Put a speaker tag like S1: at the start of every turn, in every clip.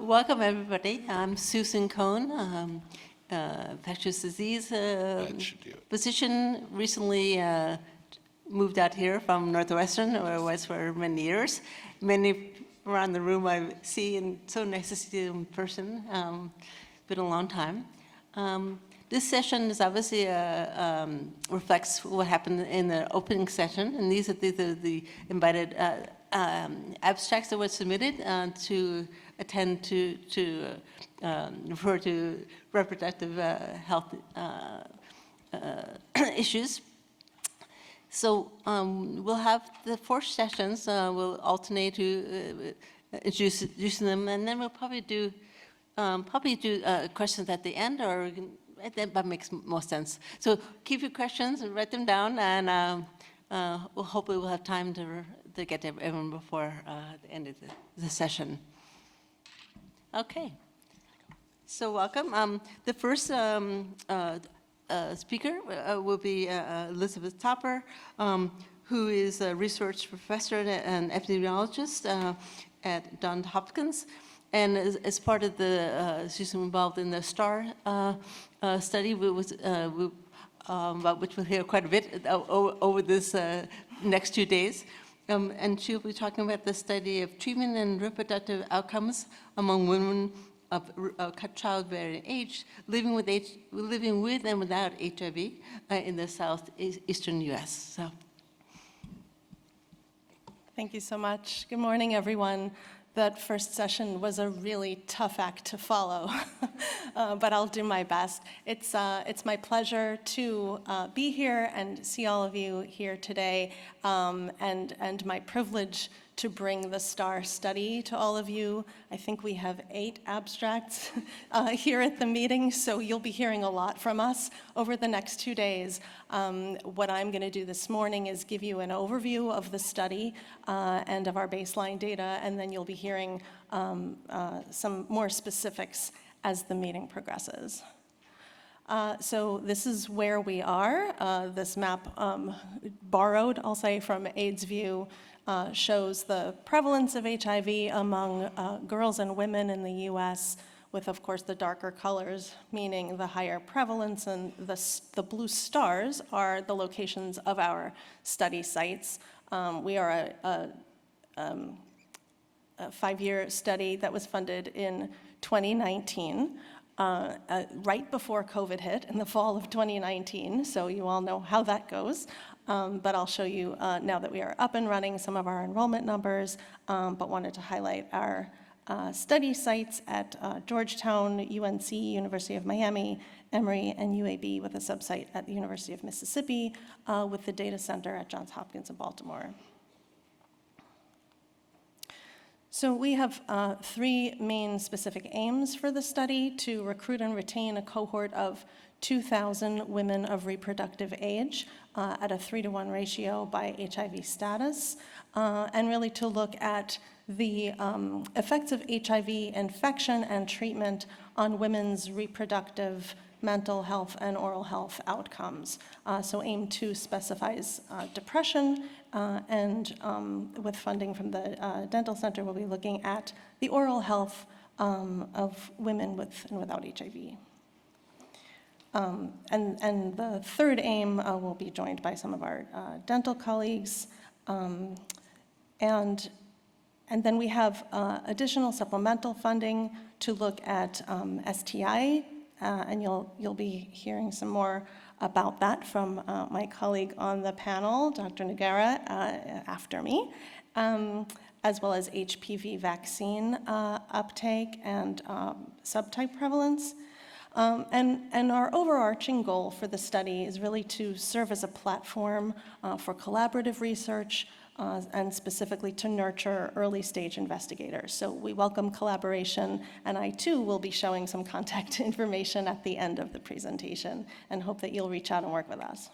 S1: Welcome, everybody. I'm Susan Cohn, infectious disease physician. Recently moved out here from Northwestern, where I was for many years. Many around the room I see, and so nice to see you in person. It's been a long time. This session is obviously reflects what happened in the opening session, and these are the invited abstracts that were submitted to attend to refer to reproductive health issues. So we'll have the 4 sessions. We'll alternate to introducing them, and then we'll probably do questions at the end, or that makes most sense. So keep your questions and write them down, and hopefully we'll have time to get to everyone before the end of the session. Okay, so welcome. The first speaker will be Elizabeth Topper, who is a research professor and epidemiologist at Johns Hopkins, and as part of the, she's involved in the STAR study, about which we'll hear quite a bit over this next 2 days. And she'll be talking about the study of treatment and reproductive outcomes among women of childbearing age living with and without HIV in the southeastern U.S. So,
S2: thank you so much. Good morning, everyone. That first session was a really tough act to follow, but I'll do my best. It's my pleasure to be here and see all of you here today, and my privilege to bring the STAR study to all of you. I think we have 8 abstracts here at the meeting, so you'll be hearing a lot from us over the next 2 days. What I'm going to do this morning is give you an overview of the study and of our baseline data, and then you'll be hearing some more specifics as the meeting progresses. So this is where we are. This map, borrowed, I'll say, from AIDS View, shows the prevalence of HIV among girls and women in the U.S., with, of course, the darker colors meaning the higher prevalence, and the blue stars are the locations of our study sites. We are a 5-year study that was funded in 2019, right before COVID hit in the fall of 2019, so you all know how that goes. But I'll show you now that we are up and running some of our enrollment numbers, but wanted to highlight our study sites at Georgetown, UNC, University of Miami, Emory, and UAB, with a subsite at the University of Mississippi, with the data center at Johns Hopkins in Baltimore. So we have 3 main specific aims for the study: to recruit and retain a cohort of 2,000 women of reproductive age at a 3-to-1 ratio by HIV status, and really to look at the effects of HIV infection and treatment on women's reproductive, mental health, and oral health outcomes. So aim 2 specifies depression, and with funding from the Dental Center, we'll be looking at the oral health of women with and without HIV. And the 3rd aim will be joined by some of our dental colleagues. And then we have additional supplemental funding to look at STI, and you'll be hearing some more about that from my colleague on the panel, Dr. Nagara, after me, as well as HPV vaccine uptake and subtype prevalence. And our overarching goal for the study is really to serve as a platform for collaborative research, and specifically to nurture early-stage investigators. So we welcome collaboration, and I too will be showing some contact information at the end of the presentation, and hope that you'll reach out and work with us.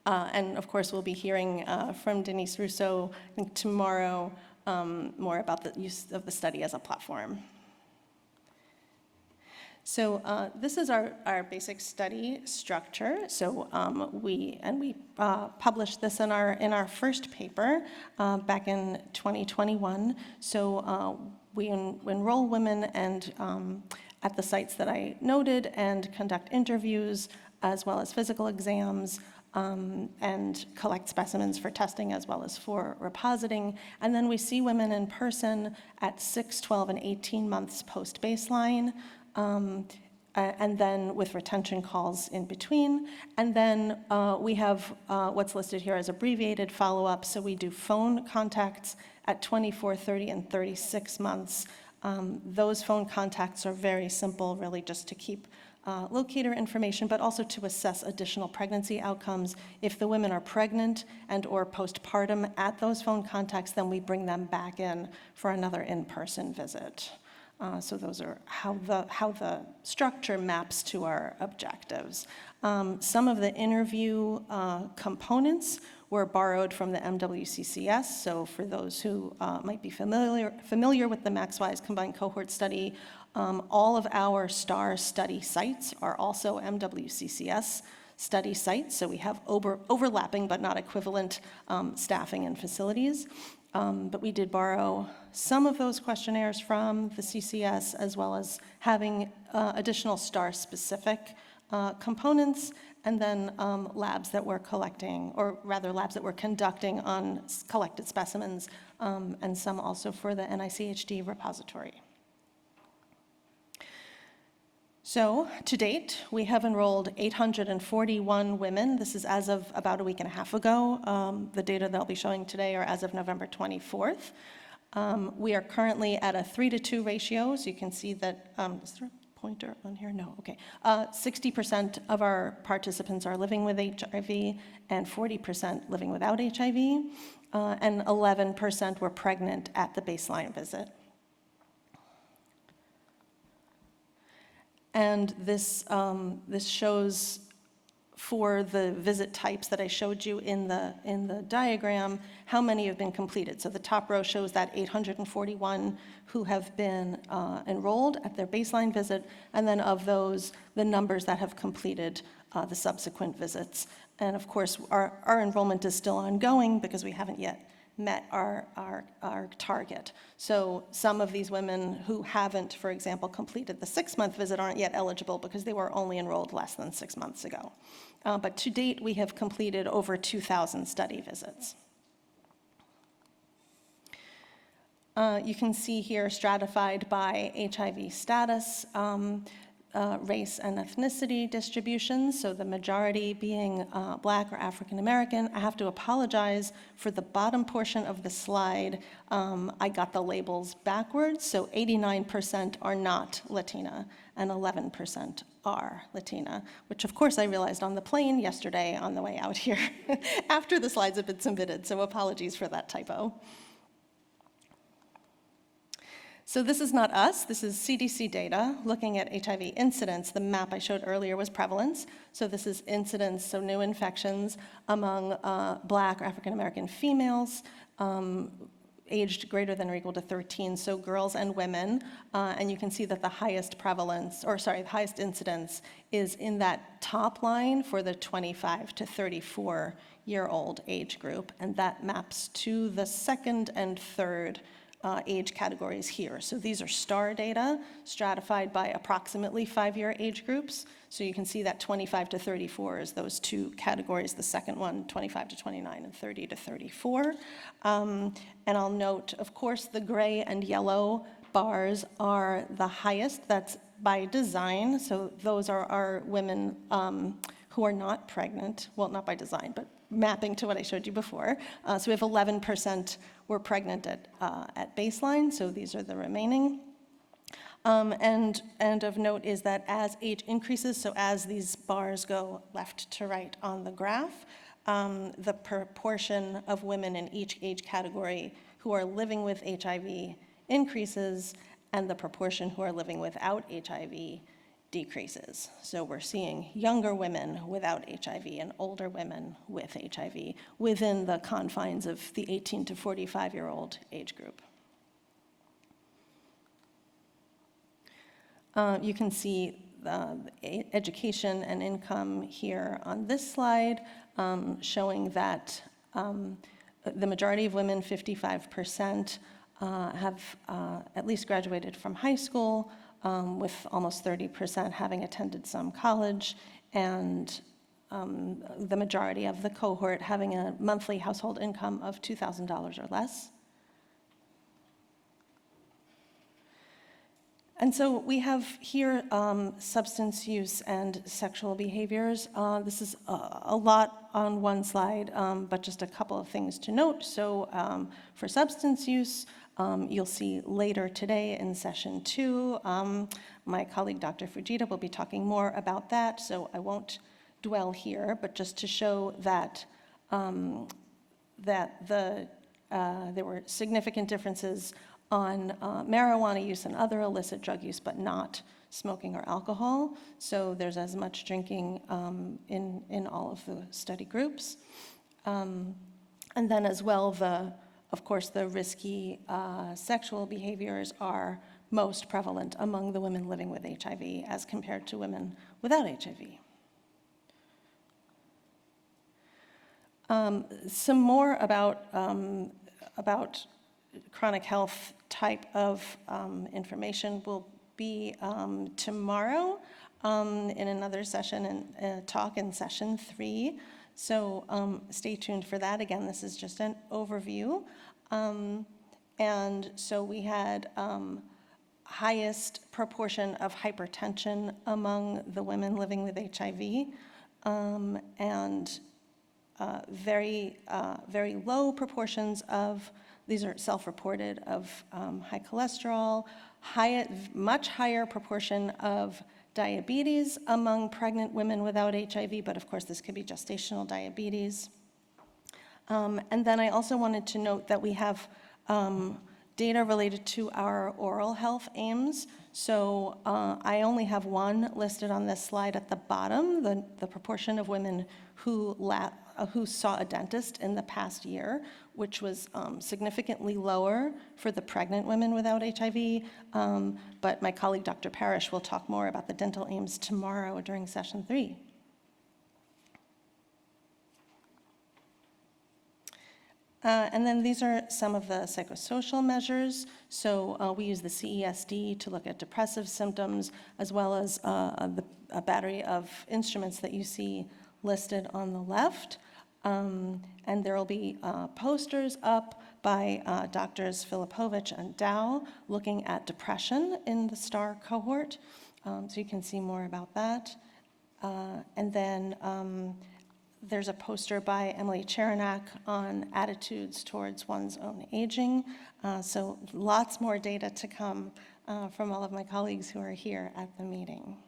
S2: And of course, we'll be hearing from Denise Rousseau, I think tomorrow, more about the use of the study as a platform. So this is our basic study structure. So we published this in our first paper back in 2021. So we enroll women and at the sites that I noted and conduct interviews as well as physical exams and collect specimens for testing as well as for repositing. And then we see women in person at 6, 12, and 18 months post-baseline. And then with retention calls in between. And then we have what's listed here as abbreviated follow-up. So we do phone contacts at 24, 30, and 36 months. Those phone contacts are very simple, really just to keep locator information, but also to assess additional pregnancy outcomes. If the women are pregnant and or postpartum at those phone contacts, then we bring them back in for another in-person visit. So those are how the structure maps to our objectives. Some of the interview components were borrowed from the MWCCS. So for those who might be familiar with the Max-Wise Combined Cohort Study, all of our STAR study sites are also MWCCS study sites. So we have overlapping but not equivalent staffing and facilities. But we did borrow some of those questionnaires from the CCS, as well as having additional STAR-specific components, and then labs that we're collecting, or rather labs that we're conducting on collected specimens, and some also for the NICHD repository. So, to date, we have enrolled 841 women. This is as of about a week and a half ago. The data that I'll be showing today are as of November 24th. We are currently at a 3-to-2 ratio, so you can see that, is there a pointer on here? No, okay. 60% of our participants are living with HIV and 40% living without HIV, and 11% were pregnant at the baseline visit. And this shows for the visit types that I showed you in the diagram, how many have been completed. So the top row shows that 841 who have been enrolled at their baseline visit, and then of those, the numbers that have completed the subsequent visits. And of course, our enrollment is still ongoing because we haven't yet met our target. So some of these women who haven't, for example, completed the 6-month visit aren't yet eligible because they were only enrolled less than 6 months ago. But to date, we have completed over 2,000 study visits. You can see here stratified by HIV status, race and ethnicity distribution, so the majority being Black or African American. I have to apologize for the bottom portion of the slide. I got the labels backwards, so 89% are not Latina and 11% are Latina, which of course I realized on the plane yesterday on the way out here after the slides have been submitted, so apologies for that typo. So this is not us, this is CDC data looking at HIV incidence. The map I showed earlier was prevalence. So this is incidence, so new infections among Black or African American females aged greater than or equal to 13, so girls and women. And you can see that the highest prevalence, or sorry, the highest incidence is in that top line for the 25 to 34-year-old age group. And that maps to the second and third age categories here. So these are STAR data stratified by approximately 5-year age groups. So you can see that 25 to 34 is those two categories. The second one, 25 to 29 and 30 to 34. And I'll note, of course, the gray and yellow bars are the highest. That's by design. So those are our women who are not pregnant. Well, not by design, but mapping to what I showed you before. So we have 11% were pregnant at baseline, so these are the remaining. And of note is that as age increases, so as these bars go left to right on the graph, the proportion of women in each age category who are living with HIV increases, and the proportion who are living without HIV decreases. So we're seeing younger women without HIV and older women with HIV within the confines of the 18 to 45-year-old age group. You can see education and income here on this slide, showing that the majority of women, 55%, have at least graduated from high school, with almost 30% having attended some college, and the majority of the cohort having a monthly household income of $2,000 or less. And so we have here substance use and sexual behaviors. This is a lot on one slide, but just a couple of things to note. So for substance use, you'll see later today in session 2, my colleague Dr. Fujita will be talking more about that, so I won't dwell here, but just to show that, there were significant differences on marijuana use and other illicit drug use, but not smoking or alcohol. So there's as much drinking in all of the study groups. And then as well, of course, the risky sexual behaviors are most prevalent among the women living with HIV as compared to women without HIV. Some more about chronic health type of information will be tomorrow in another session and talk in session 3. So stay tuned for that. Again, this is just an overview. And so we had highest proportion of hypertension among the women living with HIV, and very low proportions of, these are self-reported, of high cholesterol, much higher proportion of diabetes among pregnant women without HIV, but of course this could be gestational diabetes. And then I also wanted to note that we have data related to our oral health aims. So I only have one listed on this slide at the bottom, the proportion of women who saw a dentist in the past year, which was significantly lower for the pregnant women without HIV. But my colleague, Dr. Parrish, will talk more about the dental aims tomorrow during session 3. And then these are some of the psychosocial measures. So we use the CESD to look at depressive symptoms, as well as a battery of instruments that you see listed on the left. And there will be posters up by Drs. Filipovich and Dow looking at depression in the STAR cohort. So you can see more about that. And then there's a poster by Emily Cherenak on attitudes towards one's own aging. So lots more data to come from all of my colleagues who are here at the meeting.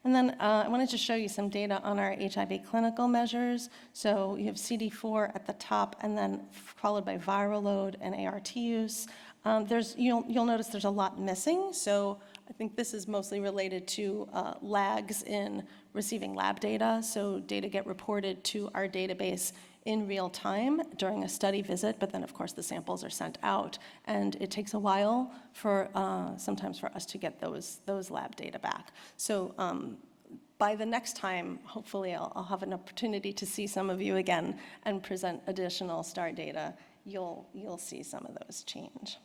S2: And then I wanted to show you some data on our HIV clinical measures. So you have CD4 at the top, and then followed by viral load and ART use. You'll notice there's a lot missing. So I think this is mostly related to lags in receiving lab data. So data get reported to our database in real time during a study visit, but then of course the samples are sent out, and it takes a while for sometimes for us to get those lab data back. So by the next time, hopefully I'll have an opportunity to see some of you again and present additional STAR data. You'll see some of those change.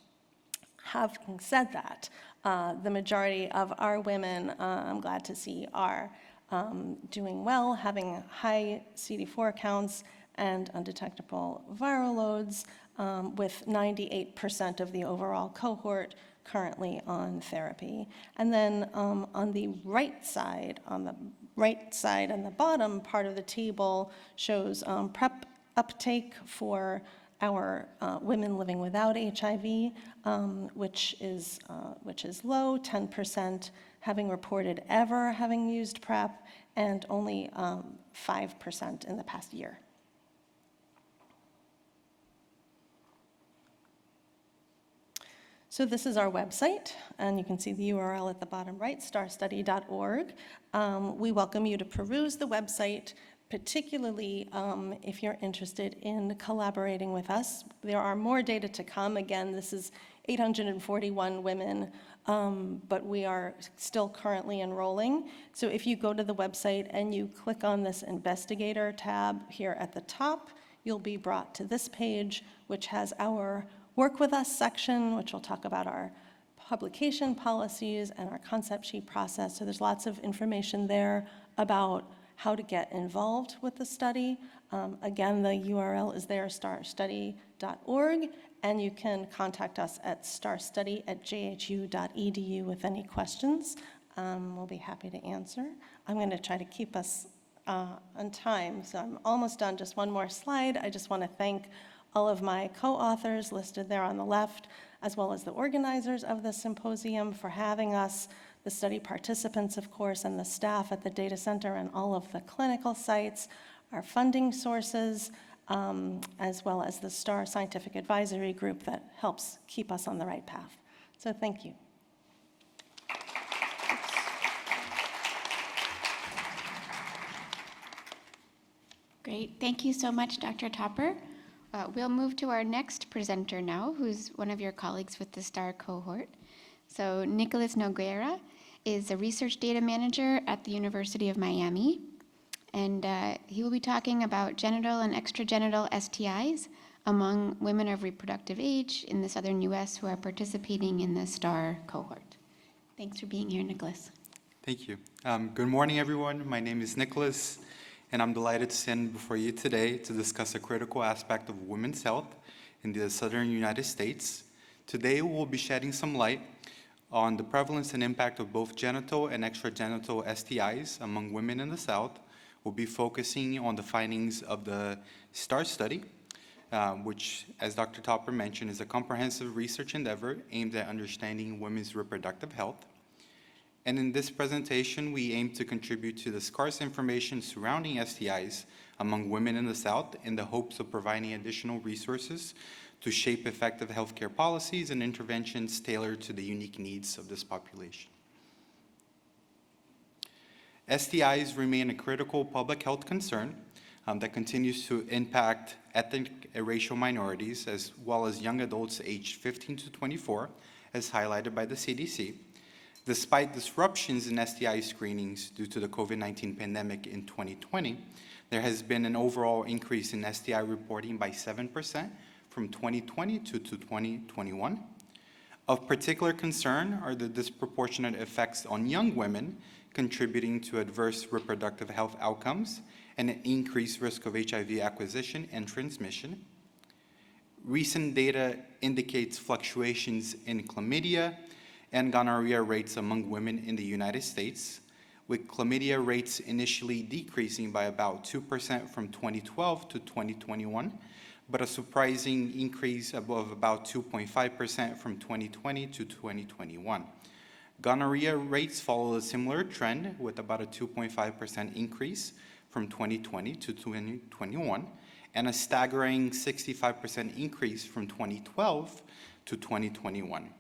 S2: Having said that, the majority of our women, I'm glad to see, are doing well, having high CD4 counts and undetectable viral loads, with 98% of the overall cohort currently on therapy. And then on the right side and the bottom part of the table shows PrEP uptake for our women living without HIV, which is low, 10% having reported ever having used PrEP, and only 5% in the past year. So this is our website, and you can see the URL at the bottom right, starstudy.org. We welcome you to peruse the website particularly if you're interested in collaborating with us. There are more data to come. Again, this is 841 women, but we are still currently enrolling. So if you go to the website and you click on this investigator tab here at the top, you'll be brought to this page, which has our Work With Us section, which will talk about our publication policies and our concept sheet process. So there's lots of information there about how to get involved with the study. Again, the URL is there, starstudy.org, and you can contact us at starstudy@jhu.edu with any questions. We'll be happy to answer. I'm going to try to keep us on time, so I'm almost done. Just one more slide. I just want to thank all of my co-authors listed there on the left, as well as the organizers of the symposium for having us, the study participants, of course, and the staff at the data center and all of the clinical sites, our funding sources, as well as the STAR Scientific Advisory Group that helps keep us on the right path. So thank you.
S3: Great. Thank you so much, Dr. Topper. We'll move to our next presenter now, who's one of your colleagues with the STAR cohort. So Nicholas Nogueira is a research data manager at the University of Miami, and he will be talking about genital and extragenital STIs among women of reproductive age in the southern U.S. who are participating in the STAR cohort. Thanks for being here, Nicholas.
S4: Thank you. Good morning, everyone. My name is Nicholas, and I'm delighted to stand before you today to discuss a critical aspect of women's health in the southern United States. Today, we'll be shedding some light on the prevalence and impact of both genital and extragenital STIs among women in the South. We'll be focusing on the findings of the STAR study, which, as Dr. Topper mentioned, is a comprehensive research endeavor aimed at understanding women's reproductive health. And in this presentation, we aim to contribute to the scarce information surrounding STIs among women in the South in the hopes of providing additional resources to shape effective healthcare policies and interventions tailored to the unique needs of this population. STIs remain a critical public health concern that continues to impact ethnic and racial minorities as well as young adults aged 15 to 24, as highlighted by the CDC. Despite disruptions in STI screenings due to the COVID-19 pandemic in 2020, there has been an overall increase in STI reporting by 7% from 2020 to 2021. Of particular concern are the disproportionate effects on young women, contributing to adverse reproductive health outcomes and an increased risk of HIV acquisition and transmission. Recent data indicates fluctuations in chlamydia and gonorrhea rates among women in the United States, with chlamydia rates initially decreasing by about 2% from 2012 to 2021, but a surprising increase of about 2.5% from 2020 to 2021. Gonorrhea rates follow a similar trend with about a 2.5% increase from 2020 to 2021, and a staggering 65% increase from 2012 to 2021.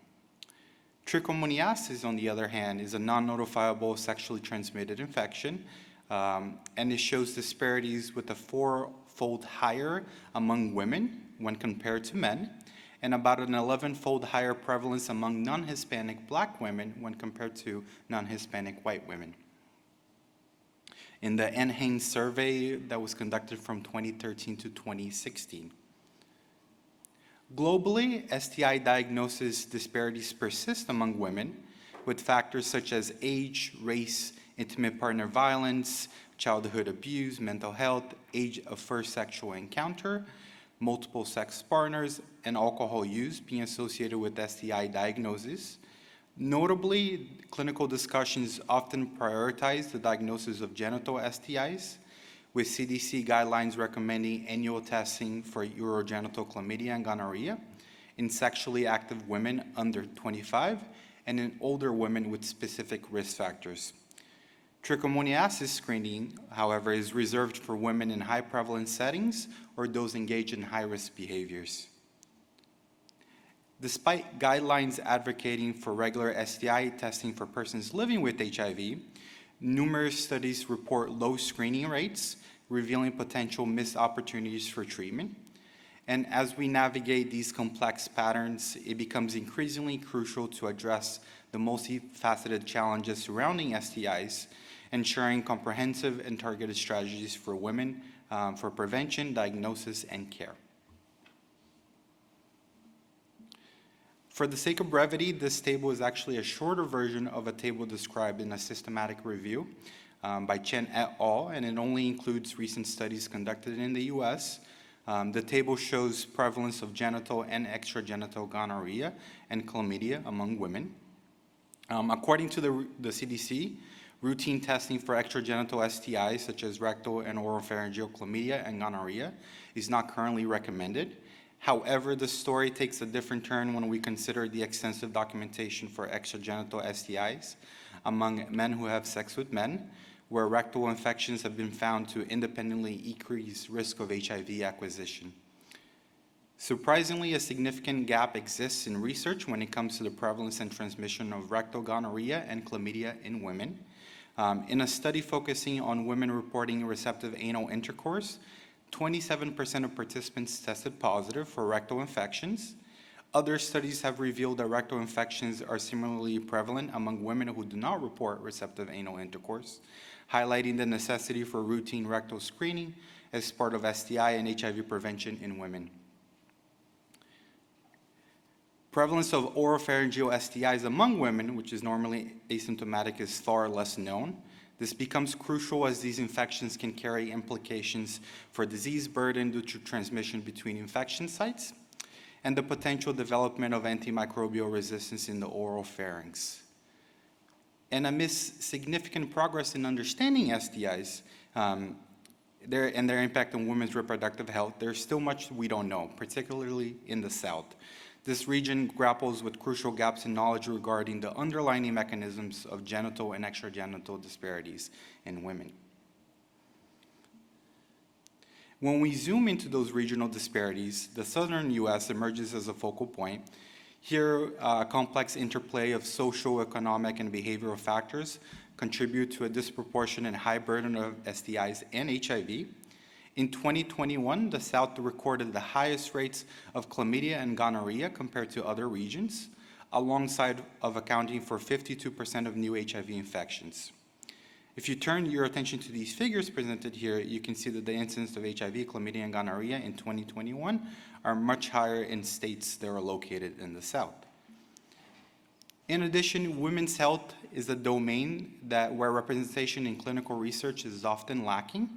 S4: Trichomoniasis, on the other hand, is a non-notifiable sexually transmitted infection, and it shows disparities with a four-fold higher among women when compared to men, and about an 11-fold higher prevalence among non-Hispanic Black women when compared to non-Hispanic white women. In the NHANES survey that was conducted from 2013 to 2016. Globally, STI diagnosis disparities persist among women, with factors such as age, race, intimate partner violence, childhood abuse, mental health, age of first sexual encounter, multiple sex partners, and alcohol use being associated with STI diagnosis. Notably, clinical discussions often prioritize the diagnosis of genital STIs, with CDC guidelines recommending annual testing for urogenital chlamydia and gonorrhea in sexually active women under 25 and in older women with specific risk factors. Trichomoniasis screening, however, is reserved for women in high prevalence settings or those engaged in high-risk behaviors. Despite guidelines advocating for regular STI testing for persons living with HIV, numerous studies report low screening rates, revealing potential missed opportunities for treatment. And as we navigate these complex patterns, it becomes increasingly crucial to address the multifaceted challenges surrounding STIs, ensuring comprehensive and targeted strategies for women for prevention, diagnosis, and care. For the sake of brevity, this table is actually a shorter version of a table described in a systematic review by Chen et al., and it only includes recent studies conducted in the US. The table shows prevalence of genital and extragenital gonorrhea and chlamydia among women. According to the CDC, routine testing for extragenital STIs, such as rectal and oropharyngeal chlamydia and gonorrhea, is not currently recommended. However, the story takes a different turn when we consider the extensive documentation for extragenital STIs among men who have sex with men, where rectal infections have been found to independently increase risk of HIV acquisition. Surprisingly, a significant gap exists in research when it comes to the prevalence and transmission of rectal gonorrhea and chlamydia in women. In a study focusing on women reporting receptive anal intercourse, 27% of participants tested positive for rectal infections. Other studies have revealed that rectal infections are similarly prevalent among women who do not report receptive anal intercourse, highlighting the necessity for routine rectal screening as part of STI and HIV prevention in women. Prevalence of oropharyngeal STIs among women, which is normally asymptomatic, is far less known. This becomes crucial as these infections can carry implications for disease burden due to transmission between infection sites and the potential development of antimicrobial resistance in the oral pharynx. And amidst significant progress in understanding STIs and their impact on women's reproductive health, there's still much we don't know, particularly in the South. This region grapples with crucial gaps in knowledge regarding the underlying mechanisms of genital and extragenital disparities in women. When we zoom into those regional disparities, the southern US emerges as a focal point. Here, a complex interplay of social, economic, and behavioral factors contribute to a disproportionate high burden of STIs and HIV. In 2021, the South recorded the highest rates of chlamydia and gonorrhea compared to other regions, alongside of accounting for 52% of new HIV infections. If you turn your attention to these figures presented here, you can see that the incidence of HIV, chlamydia, and gonorrhea in 2021 are much higher in states that are located in the South. In addition, women's health is a domain where representation in clinical research is often lacking,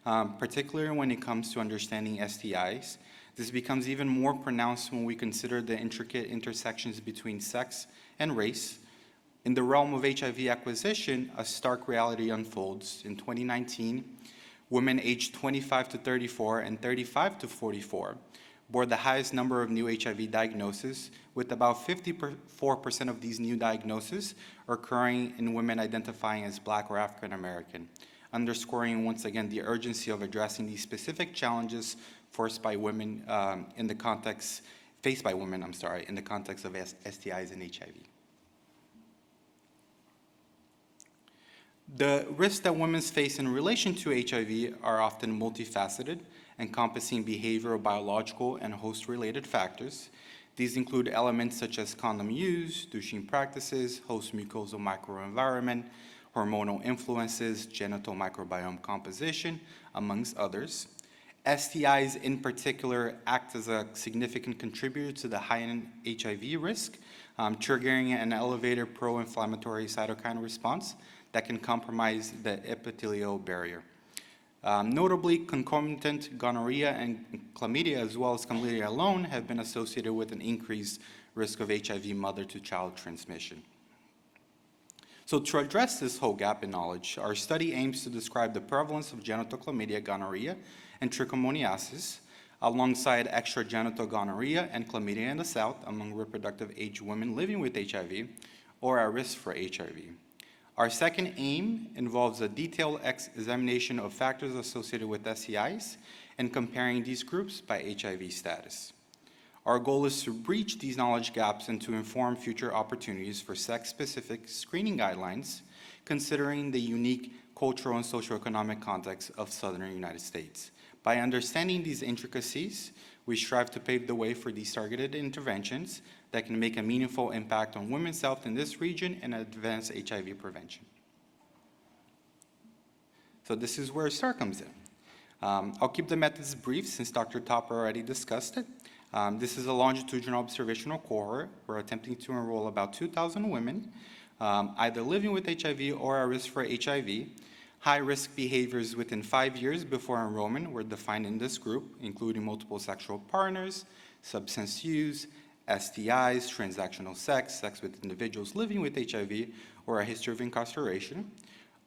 S4: particularly when it comes to understanding STIs. This becomes even more pronounced when we consider the intricate intersections between sex and race. In the realm of HIV acquisition, a stark reality unfolds. In 2019, women aged 25 to 34 and 35 to 44 bore the highest number of new HIV diagnoses, with about 54% of these new diagnoses occurring in women identifying as Black or African American, underscoring once again the urgency of addressing these specific challenges faced by women in the context of STIs and HIV. The risks that women face in relation to HIV are often multifaceted, encompassing behavioral, biological, and host-related factors. These include elements such as condom use, douching practices, host mucosal microenvironment, hormonal influences, genital microbiome composition, amongst others. STIs in particular act as a significant contributor to the heightened HIV risk, triggering an elevated pro-inflammatory cytokine response that can compromise the epithelial barrier. Notably, concomitant gonorrhea and chlamydia, as well as chlamydia alone, have been associated with an increased risk of HIV mother-to-child transmission. So to address this whole gap in knowledge, our study aims to describe the prevalence of genital chlamydia, gonorrhea, and trichomoniasis, alongside extragenital gonorrhea and chlamydia in the South among reproductive age women living with HIV or at risk for HIV. Our second aim involves a detailed examination of factors associated with STIs and comparing these groups by HIV status. Our goal is to breach these knowledge gaps and to inform future opportunities for sex-specific screening guidelines, considering the unique cultural, and socioeconomic context of Southern United States. By understanding these intricacies, we strive to pave the way for these targeted interventions that can make a meaningful impact on women's health in this region and advance HIV prevention. So this is where STAR comes in. I'll keep the methods brief since Dr. Topper already discussed it. This is a longitudinal observational cohort. We're attempting to enroll about 2,000 women, either living with HIV or at risk for HIV. High-risk behaviors within 5 years before enrollment were defined in this group, including multiple sexual partners, substance use, STIs, transactional sex, sex with individuals living with HIV, or a history of incarceration.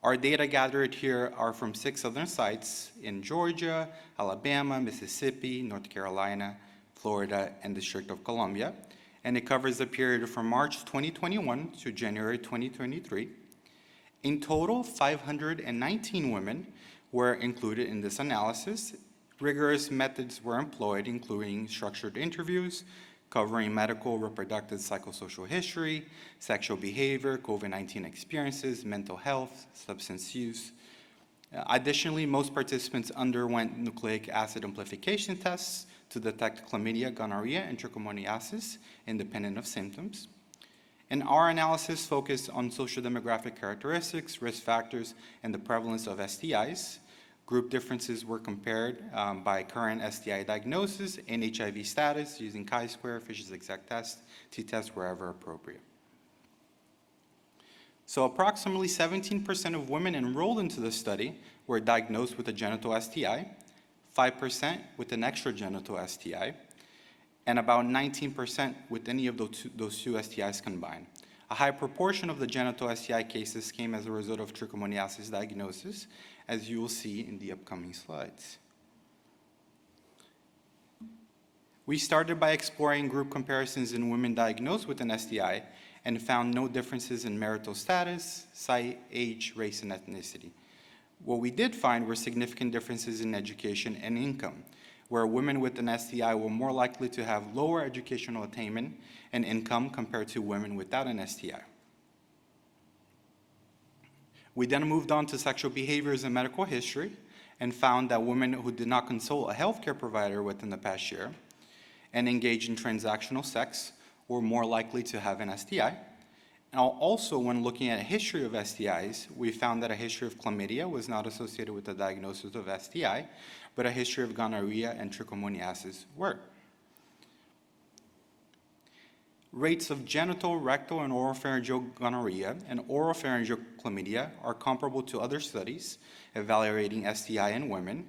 S4: Our data gathered here are from 6 southern sites in Georgia, Alabama, Mississippi, North Carolina, Florida, and District of Columbia, and it covers the period from March 2021 to January 2023. In total, 519 women were included in this analysis. Rigorous methods were employed, including structured interviews, covering medical, reproductive, psychosocial history, sexual behavior, COVID-19 experiences, mental health, substance use. Additionally, most participants underwent nucleic acid amplification tests to detect chlamydia, gonorrhea, and trichomoniasis, independent of symptoms. And our analysis focused on social demographic characteristics, risk factors, and the prevalence of STIs. Group differences were compared by current STI diagnosis and HIV status using chi-square, Fish's exact test, t-test wherever appropriate. So approximately 17% of women enrolled into the study were diagnosed with a genital STI, 5% with an extragenital STI, and about 19% with any of those two STIs combined. A high proportion of the genital STI cases came as a result of trichomoniasis diagnosis, as you will see in the upcoming slides. We started by exploring group comparisons in women diagnosed with an STI and found no differences in marital status, site, age, race, and ethnicity. What we did find were significant differences in education and income, where women with an STI were more likely to have lower educational attainment and income compared to women without an STI. We then moved on to sexual behaviors and medical history and found that women who did not consult a healthcare provider within the past year and engage in transactional sex were more likely to have an STI. And also, when looking at a history of STIs, we found that a history of chlamydia was not associated with the diagnosis of STI, but a history of gonorrhea and trichomoniasis were. Rates of genital, rectal, and oropharyngeal gonorrhea and oropharyngeal chlamydia are comparable to other studies evaluating STI in women.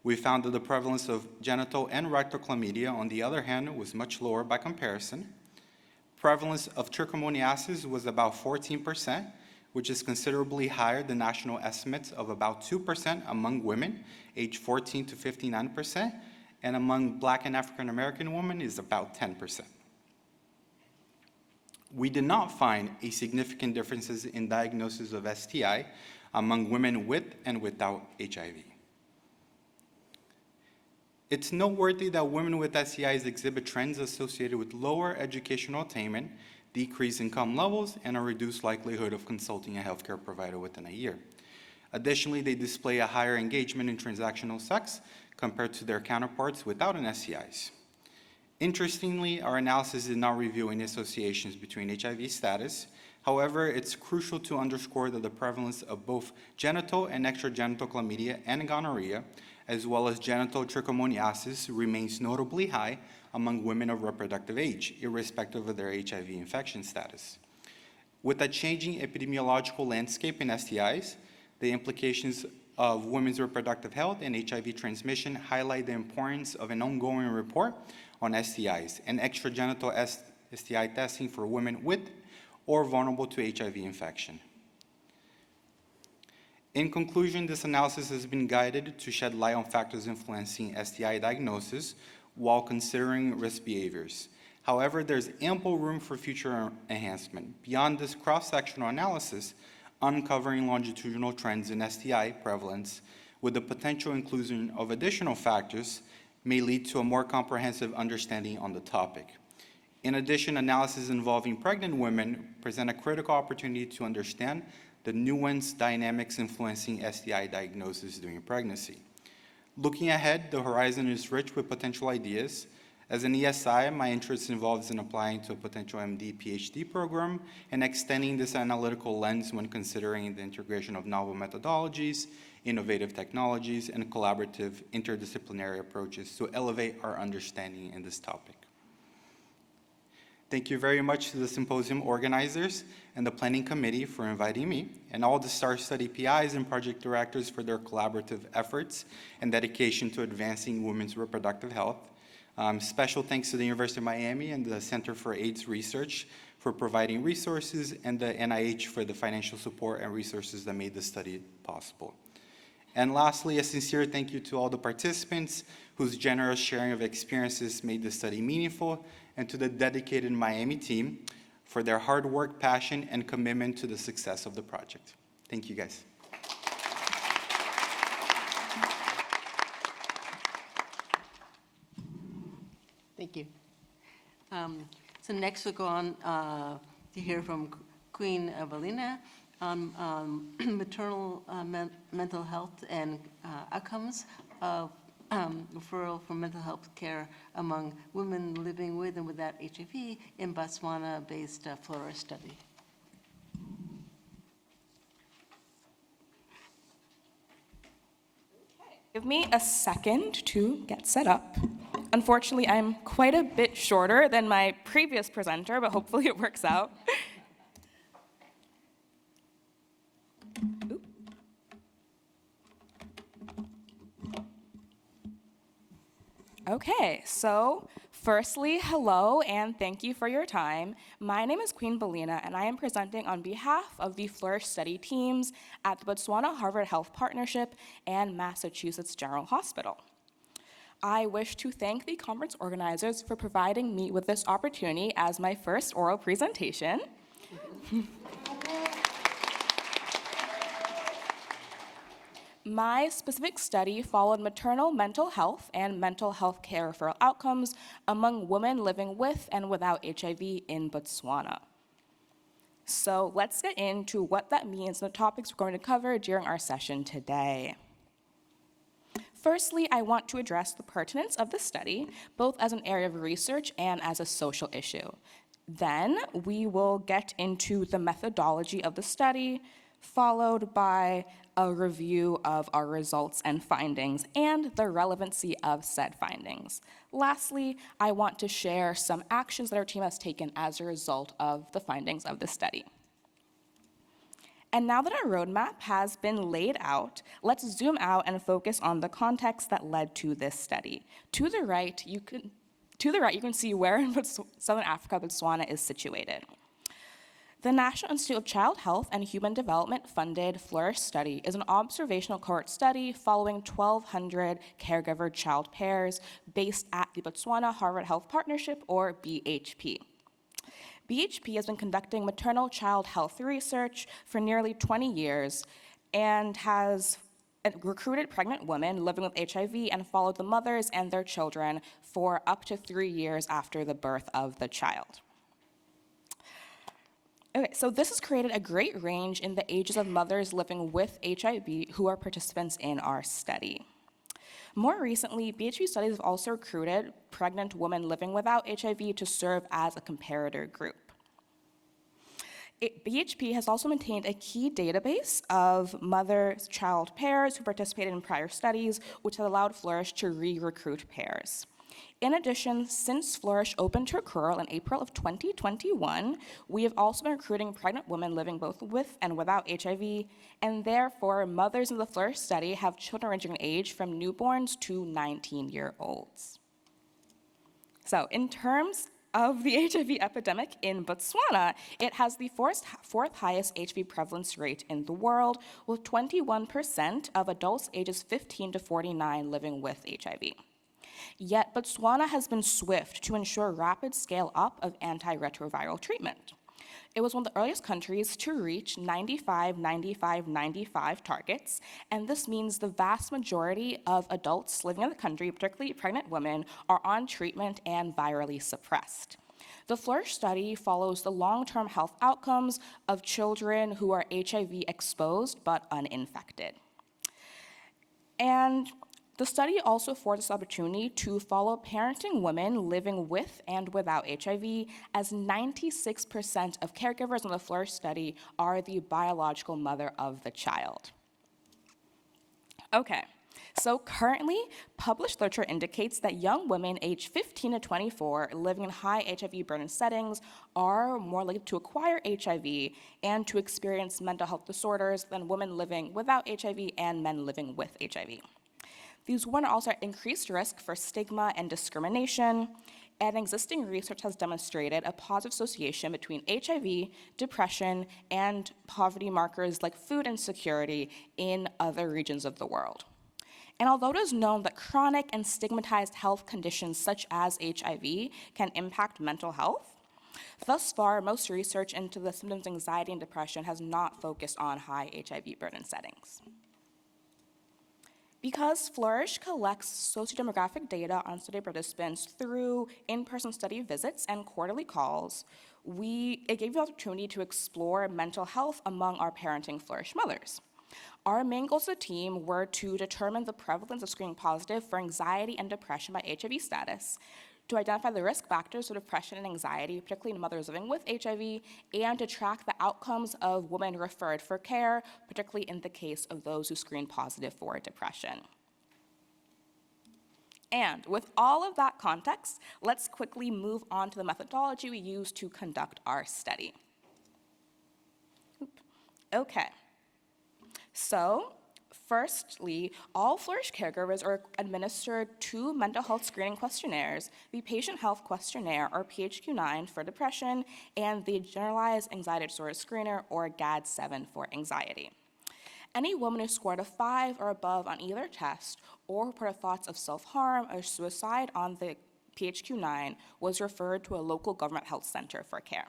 S4: We found that the prevalence of genital and rectal chlamydia, on the other hand, was much lower by comparison. Prevalence of trichomoniasis was about 14%, which is considerably higher than national estimates of about 2% among women aged 14 to 59%, and among Black and African American women is about 10%. We did not find a significant differences in diagnosis of STI among women with and without HIV. It's noteworthy that women with STIs exhibit trends associated with lower educational attainment, decreased income levels, and a reduced likelihood of consulting a healthcare provider within a year. Additionally, they display a higher engagement in transactional sex compared to their counterparts without an STIs. Interestingly, our analysis did not reveal any associations between HIV status. However, it's crucial to underscore that the prevalence of both genital and extragenital chlamydia and gonorrhea, as well as genital trichomoniasis, remains notably high among women of reproductive age, irrespective of their HIV infection status. With a changing epidemiological landscape in STIs, the implications of women's reproductive health and HIV transmission highlight the importance of an ongoing report on STIs and extragenital STI testing for women with or vulnerable to HIV infection. In conclusion, this analysis has been guided to shed light on factors influencing STI diagnosis while considering risk behaviors. However, there's ample room for future enhancement. Beyond this cross-sectional analysis, uncovering longitudinal trends in STI prevalence with the potential inclusion of additional factors may lead to a more comprehensive understanding on the topic. In addition, analysis involving pregnant women present a critical opportunity to understand the nuanced dynamics influencing STI diagnosis during pregnancy. Looking ahead, the horizon is rich with potential ideas. As an ESI, my interest involves in applying to a potential MD, PhD program and extending this analytical lens when considering the integration of novel methodologies, innovative technologies, and collaborative interdisciplinary approaches to elevate our understanding in this topic. Thank you very much to the symposium organizers and the planning committee for inviting me, and all the STAR study PIs and project directors for their collaborative efforts and dedication to advancing women's reproductive health. Special thanks to the University of Miami and the Center for AIDS Research for providing resources, and the NIH for the financial support and resources that made the study possible. And lastly, a sincere thank you to all the participants whose generous sharing of experiences made the study meaningful, and to the dedicated Miami team for their hard work, passion, and commitment to the success of the project. Thank you, guys.
S1: Thank you. So next we'll go on to hear from Queen Evelina on maternal mental health and outcomes of referral for mental health care among women living with and without HIV in Botswana-based Flourish study.
S5: Give me a second to get set up. Unfortunately, I'm quite a bit shorter than my previous presenter, but hopefully it works out. Oop. Okay, so firstly, hello and thank you for your time. My name is Queen Belina, and I am presenting on behalf of the Flourish study teams at the Botswana Harvard Health Partnership and Massachusetts General Hospital. I wish to thank the conference organizers for providing me with this opportunity as my first oral presentation. My specific study followed maternal mental health and mental health care referral outcomes among women living with and without HIV in Botswana. So let's get into what that means and the topics we're going to cover during our session today. Firstly, I want to address the pertinence of the study, both as an area of research and as a social issue. Then we will get into the methodology of the study, followed by a review of our results and findings and the relevancy of said findings. Lastly, I want to share some actions that our team has taken as a result of the findings of the study. And now that our roadmap has been laid out, let's zoom out and focus on the context that led to this study. To the right, you can see where in Southern Africa Botswana is situated. The National Institute of Child Health and Human Development funded Flourish study is an observational cohort study following 1,200 caregiver child pairs based at the Botswana Harvard Health Partnership, or BHP. BHP has been conducting maternal child health research for nearly 20 years and has recruited pregnant women living with HIV and followed the mothers and their children for up to 3 years after the birth of the child. Okay, so this has created a great range in the ages of mothers living with HIV who are participants in our study. More recently, BHP studies have also recruited pregnant women living without HIV to serve as a comparator group. BHP has also maintained a key database of mother-child pairs who participated in prior studies, which has allowed Flourish to re-recruit pairs. In addition, since Flourish opened to accrual in April of 2021, we have also been recruiting pregnant women living both with and without HIV, and therefore mothers in the Flourish study have children ranging in age from newborns to 19-year-olds. So in terms of the HIV epidemic in Botswana, it has the fourth highest HIV prevalence rate in the world, with 21% of adults ages 15 to 49 living with HIV. Yet Botswana has been swift to ensure rapid scale-up of antiretroviral treatment. It was one of the earliest countries to reach 95-95-95 targets, and this means the vast majority of adults living in the country, particularly pregnant women, are on treatment and virally suppressed. The Flourish study follows the long-term health outcomes of children who are HIV exposed but uninfected. And the study also affords us opportunity to follow parenting women living with and without HIV, as 96% of caregivers in the Flourish study are the biological mother of the child. Okay, so currently, published literature indicates that young women aged 15 to 24 living in high HIV burden settings are more likely to acquire HIV and to experience mental health disorders than women living without HIV and men living with HIV. These women are also at increased risk for stigma and discrimination, and existing research has demonstrated a positive association between HIV, depression, and poverty markers like food insecurity in other regions of the world. And although it is known that chronic and stigmatized health conditions such as HIV can impact mental health, thus far, most research into the symptoms of anxiety and depression has not focused on high HIV burden settings. Because Flourish collects sociodemographic data on study participants through in-person study visits and quarterly calls, it gave the opportunity to explore mental health among our parenting Flourish mothers. Our main goals of the team were to determine the prevalence of screening positive for anxiety and depression by HIV status, to identify the risk factors of depression and anxiety, particularly in mothers living with HIV, and to track the outcomes of women referred for care, particularly in the case of those who screen positive for depression. And with all of that context, let's quickly move on to the methodology we used to conduct our study. Okay. So, firstly, all Flourish caregivers are administered 2 mental health screening questionnaires, the Patient Health Questionnaire, or PHQ-9, for depression, and the Generalized Anxiety Disorder Screener, or GAD-7, for anxiety. Any woman who scored a 5 or above on either test, or reported thoughts of self-harm or suicide on the PHQ-9 was referred to a local government health center for care.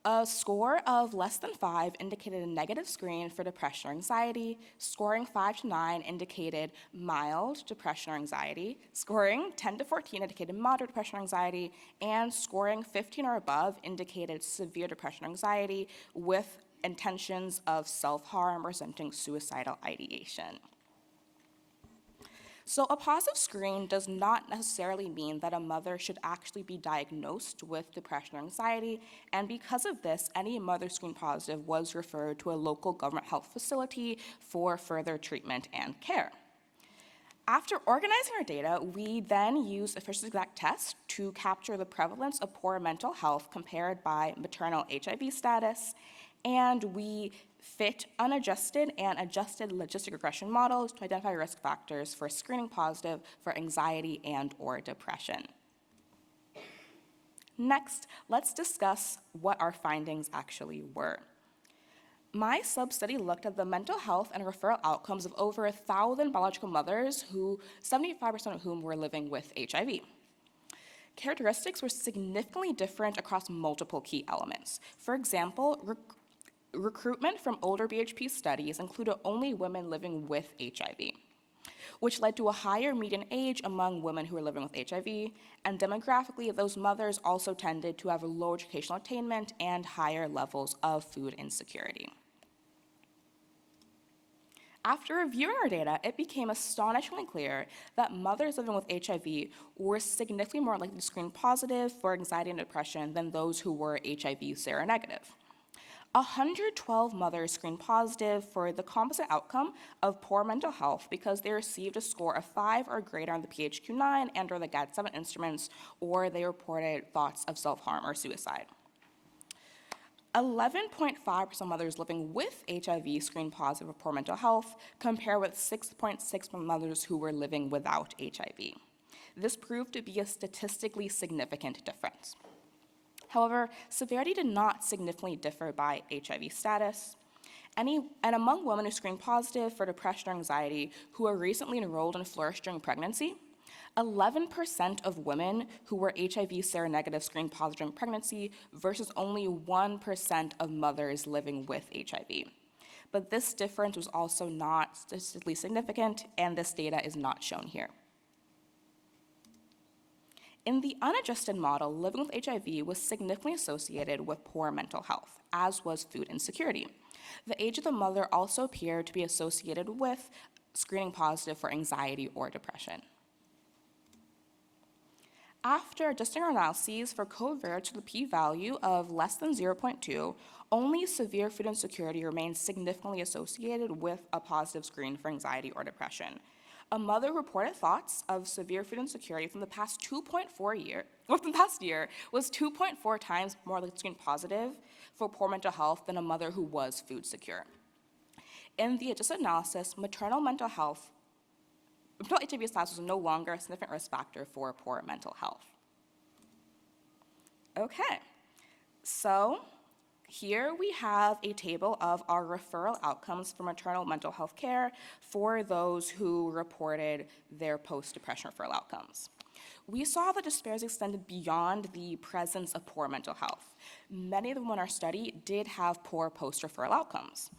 S5: A score of less than 5 indicated a negative screen for depression or anxiety. Scoring 5 to 9 indicated mild depression or anxiety. Scoring 10 to 14 indicated moderate depression or anxiety. And scoring 15 or above indicated severe depression or anxiety with intentions of self-harm or attempting suicidal ideation. So a positive screen does not necessarily mean that a mother should actually be diagnosed with depression or anxiety, and because of this, any mother screened positive was referred to a local government health facility for further treatment and care. After organizing our data, we then used a Fisher's exact test to capture the prevalence of poor mental health compared by maternal HIV status, and we fit unadjusted and adjusted logistic regression models to identify risk factors for screening positive for anxiety and/or depression. Next, let's discuss what our findings actually were. My sub-study looked at the mental health and referral outcomes of over 1,000 biological mothers, 75% of whom were living with HIV. Characteristics were significantly different across multiple key elements. For example, recruitment from older BHP studies included only women living with HIV, which led to a higher median age among women who were living with HIV, and demographically, those mothers also tended to have a lower educational attainment and higher levels of food insecurity. After reviewing our data, it became astonishingly clear that mothers living with HIV were significantly more likely to screen positive for anxiety and depression than those who were HIV seronegative. 112 mothers screened positive for the composite outcome of poor mental health because they received a score of 5 or greater on the PHQ-9 and/or the GAD-7 instruments, or they reported thoughts of self-harm or suicide. 11.5% of mothers living with HIV screened positive for poor mental health, compared with 6.6% of mothers who were living without HIV. This proved to be a statistically significant difference. However, severity did not significantly differ by HIV status. And among women who screened positive for depression or anxiety who were recently enrolled in Flourish during pregnancy, 11% of women who were HIV seronegative screened positive in pregnancy versus only 1% of mothers living with HIV. But this difference was also not statistically significant, and this data is not shown here. In the unadjusted model, living with HIV was significantly associated with poor mental health, as was food insecurity. The age of the mother also appeared to be associated with screening positive for anxiety or depression. After adjusting our analyses for covariates to the p-value of less than 0.2, only severe food insecurity remains significantly associated with a positive screen for anxiety or depression. A mother reported thoughts of severe food insecurity from the past year was 2.4 times more likely to screen positive for poor mental health than a mother who was food secure. In the adjusted analysis, maternal HIV status was no longer a significant risk factor for poor mental health. Okay, so here we have a table of our referral outcomes for maternal mental health care for those who reported their post-depression referral outcomes. We saw the disparities extended beyond the presence of poor mental health. Many of the women in our study did have poor post-referral outcomes.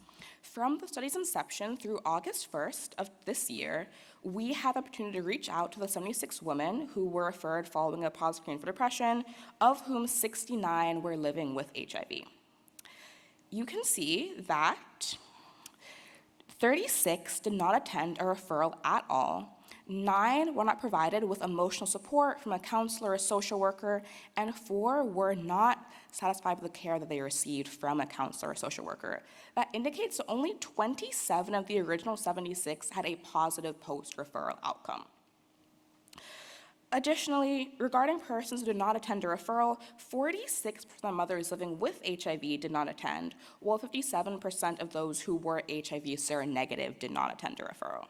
S5: From the study's inception through August 1st of this year, we had the opportunity to reach out to the 76 women who were referred following a positive screen for depression, of whom 69 were living with HIV. You can see that 36 did not attend a referral at all, 9 were not provided with emotional support from a counselor or social worker, and 4 were not satisfied with the care that they received from a counselor or social worker. That indicates that only 27 of the original 76 had a positive post-referral outcome. Additionally, regarding persons who did not attend a referral, 46% of mothers living with HIV did not attend, while 57% of those who were HIV seronegative did not attend a referral.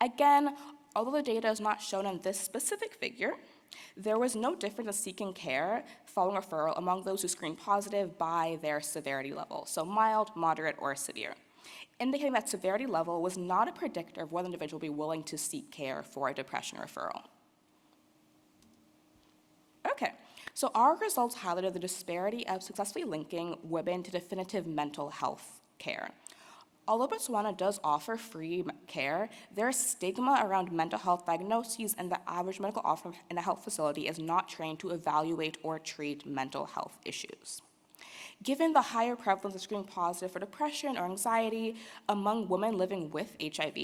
S5: Again, although the data is not shown in this specific figure, there was no difference in seeking care following referral among those who screened positive by their severity level, so mild, moderate, or severe, indicating that severity level was not a predictor of whether an individual would be willing to seek care for a depression referral. Okay, so our results highlighted the disparity of successfully linking women to definitive mental health care. Although Botswana does offer free care, there is stigma around mental health diagnoses, and the average medical officer in a health facility is not trained to evaluate or treat mental health issues. Given the higher prevalence of screening positive for depression or anxiety among women living with HIV,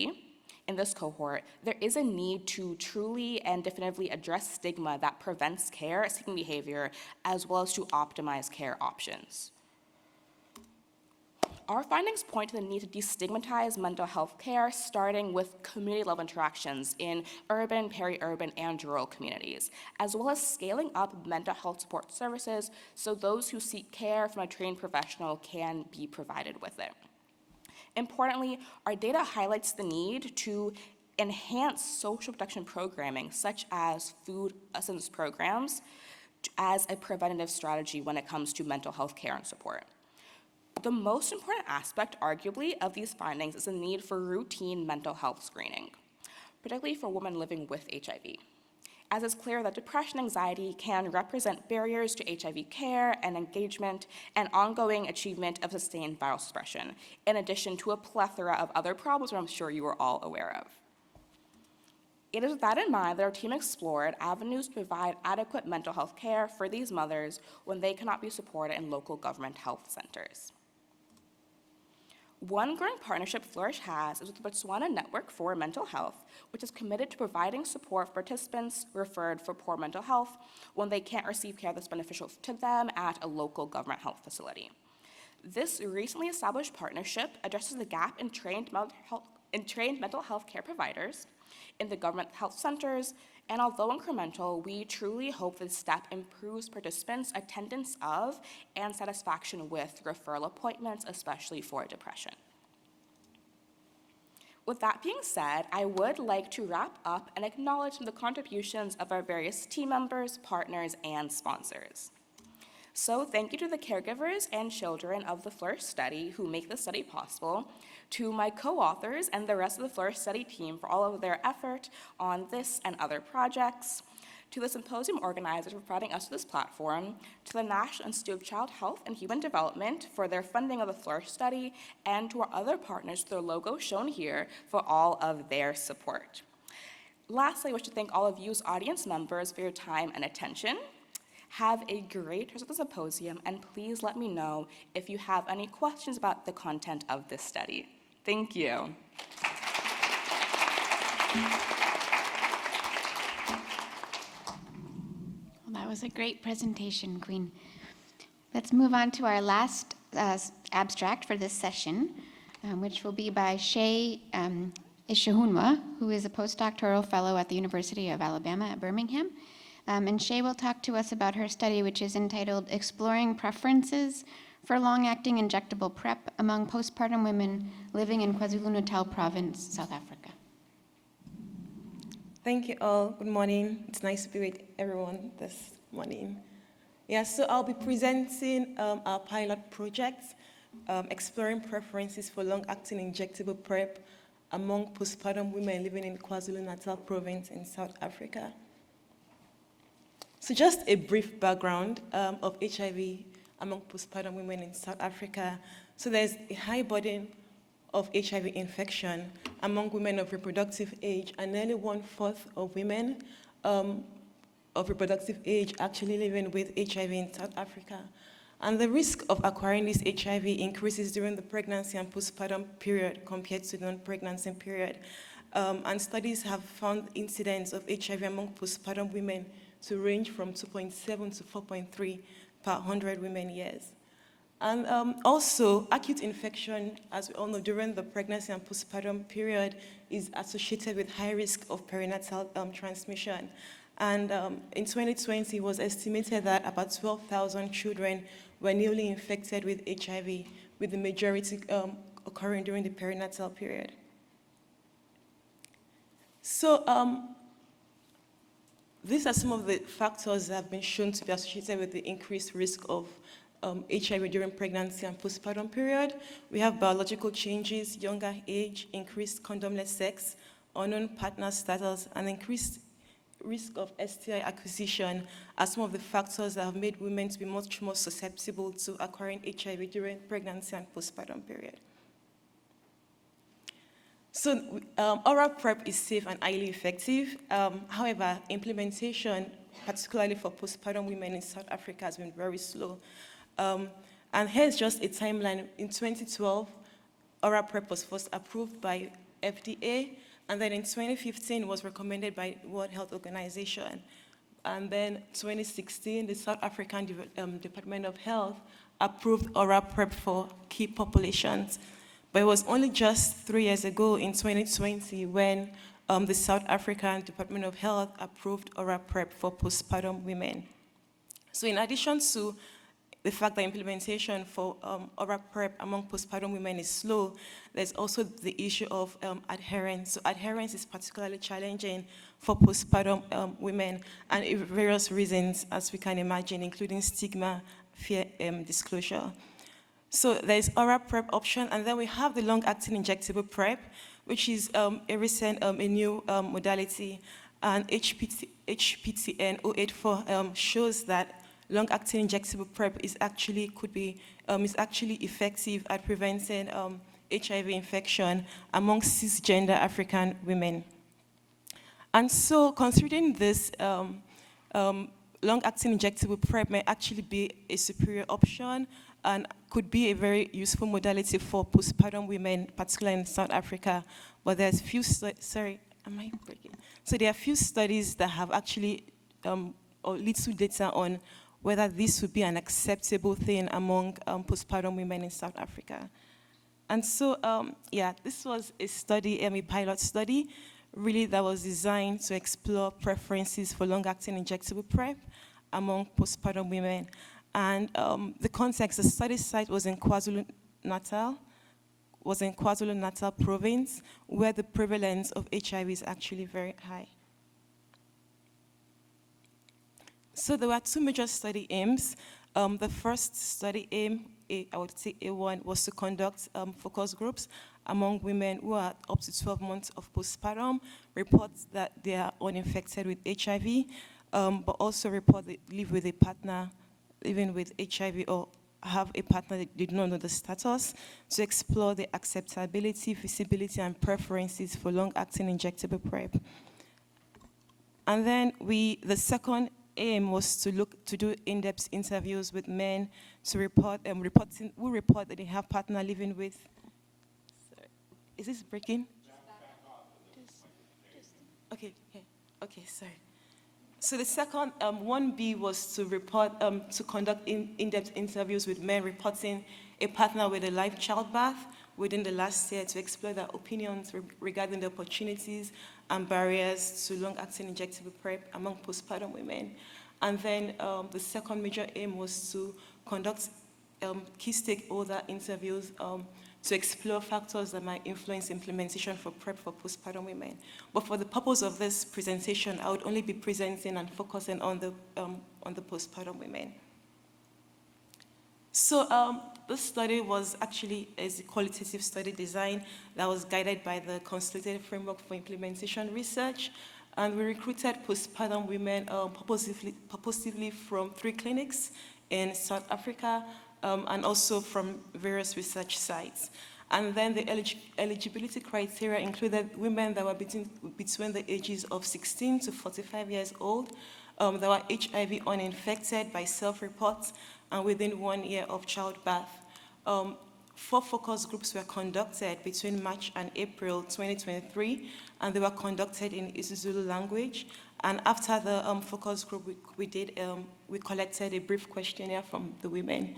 S5: in this cohort, there is a need to truly and definitively address stigma that prevents care-seeking behavior, as well as to optimize care options. Our findings point to the need to destigmatize mental health care, starting with community-level interactions in urban, peri-urban, and rural communities, as well as scaling up mental health support services so those who seek care from a trained professional can be provided with it. Importantly, our data highlights the need to enhance social protection programming, such as food assistance programs, as a preventative strategy when it comes to mental health care and support. The most important aspect, arguably, of these findings is the need for routine mental health screening, particularly for women living with HIV, as it's clear that depression and anxiety can represent barriers to HIV care and engagement and ongoing achievement of sustained viral suppression, in addition to a plethora of other problems that I'm sure you are all aware of. It is with that in mind that our team explored avenues to provide adequate mental health care for these mothers when they cannot be supported in local government health centers. One growing partnership Flourish has is with the Botswana Network for Mental Health, which is committed to providing support for participants referred for poor mental health when they can't receive care that's beneficial to them at a local government health facility. This recently established partnership addresses the gap in trained mental health care providers in the government health centers, and although incremental, we truly hope this step improves participants' attendance of and satisfaction with referral appointments, especially for depression. With that being said, I would like to wrap up and acknowledge the contributions of our various team members, partners, and sponsors. So thank you to the caregivers and children of the Flourish study who make this study possible, to my co-authors and the rest of the Flourish study team for all of their effort on this and other projects, to the symposium organizers for providing us with this platform, to the National Institute of Child Health and Human Development for their funding of the Flourish study, and to our other partners with their logo shown here for all of their support. Lastly, I wish to thank all of you as audience members for your time and attention. Have a great rest of the symposium, and please let me know if you have any questions about the content of this study. Thank you.
S3: Well, that was a great presentation, Queen. Let's move on to our last abstract for this session, which will be by Shay Ishihunwa, who is a postdoctoral fellow at the University of Alabama at Birmingham. And Shay will talk to us about her study, which is entitled Exploring Preferences for Long-Acting Injectable PrEP Among Postpartum Women Living in KwaZulu-Natal Province, South Africa.
S6: Thank you all. Good morning. It's nice to be with everyone this morning. Yeah, so I'll be presenting our pilot project, Exploring Preferences for Long-Acting Injectable PrEP Among Postpartum Women Living in KwaZulu-Natal Province in South Africa. So just a brief background of HIV among postpartum women in South Africa. So there's a high burden of HIV infection among women of reproductive age, and nearly 1/4 of women of reproductive age actually living with HIV in South Africa. And the risk of acquiring this HIV increases during the pregnancy and postpartum period compared to the non-pregnancy period. And studies have found incidence of HIV among postpartum women to range from 2.7 to 4.3 per 100 women years. And also, acute infection, as we all know, during the pregnancy and postpartum period is associated with high risk of perinatal transmission. And in 2020, it was estimated that about 12,000 children were newly infected with HIV, with the majority occurring during the perinatal period. So these are some of the factors that have been shown to be associated with the increased risk of HIV during pregnancy and postpartum period. We have biological changes, younger age, increased condomless sex, unknown partner status, and increased risk of STI acquisition are some of the factors that have made women to be much more susceptible to acquiring HIV during pregnancy and postpartum period. So oral PrEP is safe and highly effective. However, implementation, particularly for postpartum women in South Africa, has been very slow. And here's just a timeline. In 2012, oral PrEP was first approved by FDA, and then in 2015 was recommended by World Health Organization. And then 2016, the South African Department of Health approved oral PrEP for key populations. But it was only just 3 years ago, in 2020, when the South African Department of Health approved oral PrEP for postpartum women. So in addition to the fact that implementation for oral PrEP among postpartum women is slow, there's also the issue of adherence. So adherence is particularly challenging for postpartum women, and for various reasons, as we can imagine, including stigma, fear, disclosure. So there's oral PrEP option, and then we have the long-acting injectable PrEP, which is a recent, a new modality, and HPTN 084 shows that long-acting injectable PrEP is actually effective at preventing HIV infection among cisgender African women. And so, considering this, long-acting injectable PrEP may actually be a superior option and could be a very useful modality for postpartum women, particularly in South Africa. But there's few So there are few studies that have actually, or little data on whether this would be an acceptable thing among postpartum women in South Africa. And so, this was a study, a pilot study, really that was designed to explore preferences for long-acting injectable PrEP among postpartum women. And the context, the study site was in KwaZulu-Natal province, where the prevalence of HIV is actually very high. So there were two major study aims. The first study aim, I would say A1, was to conduct focus groups among women who are up to 12 months of postpartum, report that they are uninfected with HIV, but also report they live with a partner living with HIV or have a partner that did not know the status, to explore the acceptability, feasibility, and preferences for long-acting injectable PrEP. And then the second aim was to do in-depth interviews with men to report that they have partner living with. Sorry. Is this breaking? Okay, yeah. Okay, sorry. So the second 1B was to conduct in-depth interviews with men reporting a partner with a live childbirth within the last year to explore their opinions regarding the opportunities and barriers to long-acting injectable PrEP among postpartum women. And then the second major aim was to conduct key stakeholder interviews to explore factors that might influence implementation for PrEP for postpartum women. But for the purpose of this presentation, I would only be presenting and focusing on the postpartum women. So this study was actually a qualitative study design that was guided by the Consolidated Framework for Implementation Research, and we recruited postpartum women purposely from 3 clinics in South Africa, and also from various research sites. And then the eligibility criteria included women that were between the ages of 16 to 45 years old, that were HIV uninfected by self-reports, and within 1 year of childbirth. 4 focus groups were conducted between March and April 2023, and they were conducted in isiZulu language. And after the focus group, we collected a brief questionnaire from the women.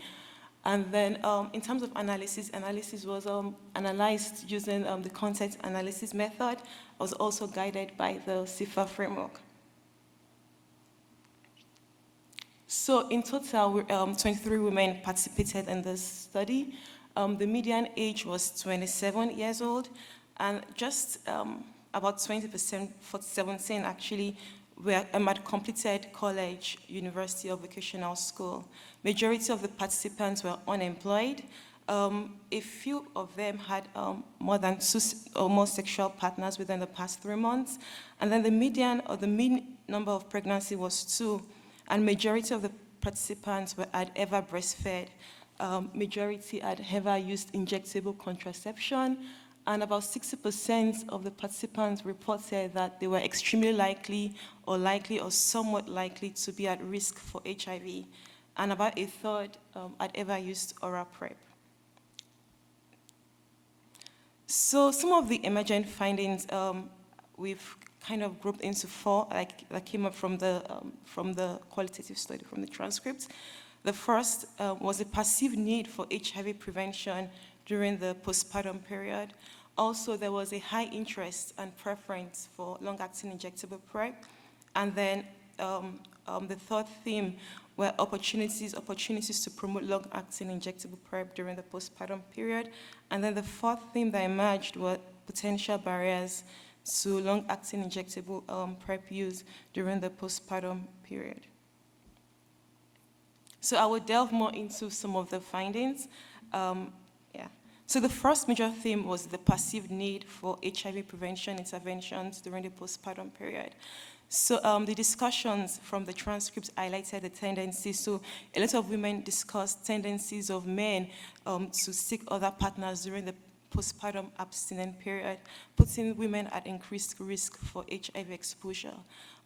S6: And then in terms of analysis was analyzed using the context analysis method. It was also guided by the CFAR framework. So in total, 23 women participated in this study. The median age was 27 years old, and just about 20%, 17 actually, had completed college, university, or vocational school. Majority of the participants were unemployed. A few of them had more than 2 or more sexual partners within the past 3 months. And then the median or the mean number of pregnancy was 2. And majority of the participants had ever breastfed. Majority had ever used injectable contraception. And about 60% of the participants reported that they were extremely likely or somewhat likely to be at risk for HIV. And about a third had ever used oral PrEP. So some of the emergent findings we've kind of grouped into 4, that came up from the qualitative study, from the transcripts. The first was a perceived need for HIV prevention during the postpartum period. Also, there was a high interest and preference for long-acting injectable PrEP. And then the third theme were opportunities to promote long-acting injectable PrEP during the postpartum period. And then the fourth theme that emerged were potential barriers to long-acting injectable PrEP use during the postpartum period. So I will delve more into some of the findings. So the first major theme was the perceived need for HIV prevention interventions during the postpartum period. So the discussions from the transcripts highlighted the tendencies. So a lot of women discussed tendencies of men to seek other partners during the postpartum abstinent period, putting women at increased risk for HIV exposure.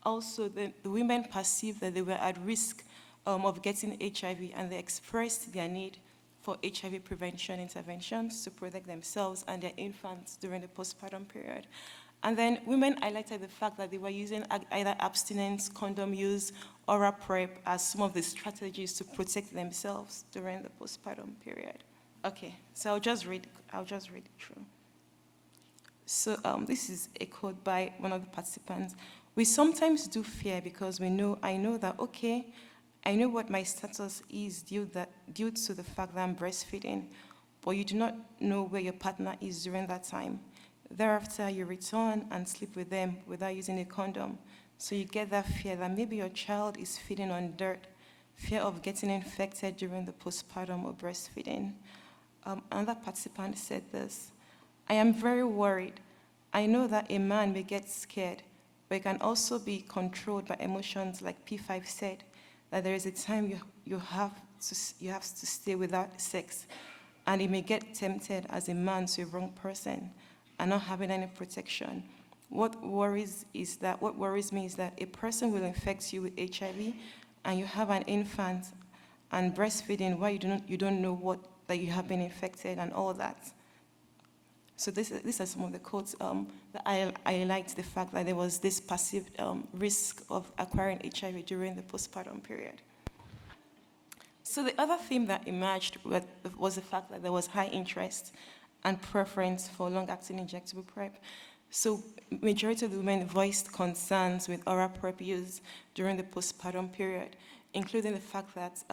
S6: Also, the women perceived that they were at risk of getting HIV, and they expressed their need for HIV prevention interventions to protect themselves and their infants during the postpartum period. And then women highlighted the fact that they were using either abstinence, condom use, oral PrEP as some of the strategies to protect themselves during the postpartum period. Okay, so I'll just read it through. So this is a quote by one of the participants. "We sometimes do fear because I know that, okay, I know what my status is due to the fact that I'm breastfeeding, but you do not know where your partner is during that time. Thereafter, you return and sleep with them without using a condom. So you get that fear that maybe your child is feeding on dirt, fear of getting infected during the postpartum or breastfeeding." Another participant said this: "I am very worried. I know that a man may get scared, but he can also be controlled by emotions, like P5 said, that there is a time you have to stay without sex, and he may get tempted as a man to a wrong person and not having any protection. What worries me is that a person will infect you with HIV, and you have an infant and breastfeeding while you don't know that you have been infected and all that. So these are some of the quotes that I highlight the fact that there was this perceived risk of acquiring HIV during the postpartum period. So the other theme that emerged was the fact that there was high interest and preference for long-acting injectable PrEP. So majority of the women voiced concerns with oral PrEP use during the postpartum period, including the fact that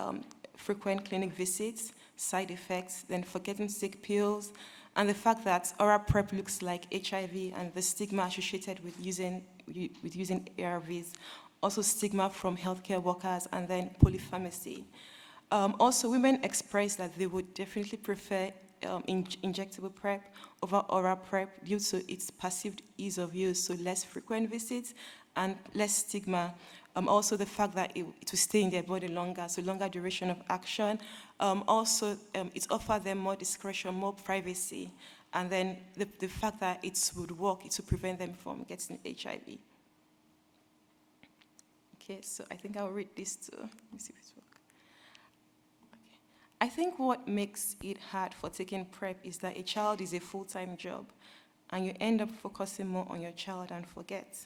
S6: frequent clinic visits, side effects, then forgetting to take pills, and the fact that oral PrEP looks like HIV and the stigma associated with using ARVs, also stigma from healthcare workers, and then polypharmacy. Also, women expressed that they would definitely prefer injectable PrEP over oral PrEP due to its perceived ease of use, so less frequent visits and less stigma. Also, the fact that it will stay in their body longer, so longer duration of action. Also, it offers them more discretion, more privacy, and then the fact that it would work, it would prevent them from getting HIV. Okay, so I think I'll read this too. Let me see if it works. Okay. I think what makes it hard for taking PrEP is that a child is a full-time job, and you end up focusing more on your child and forget.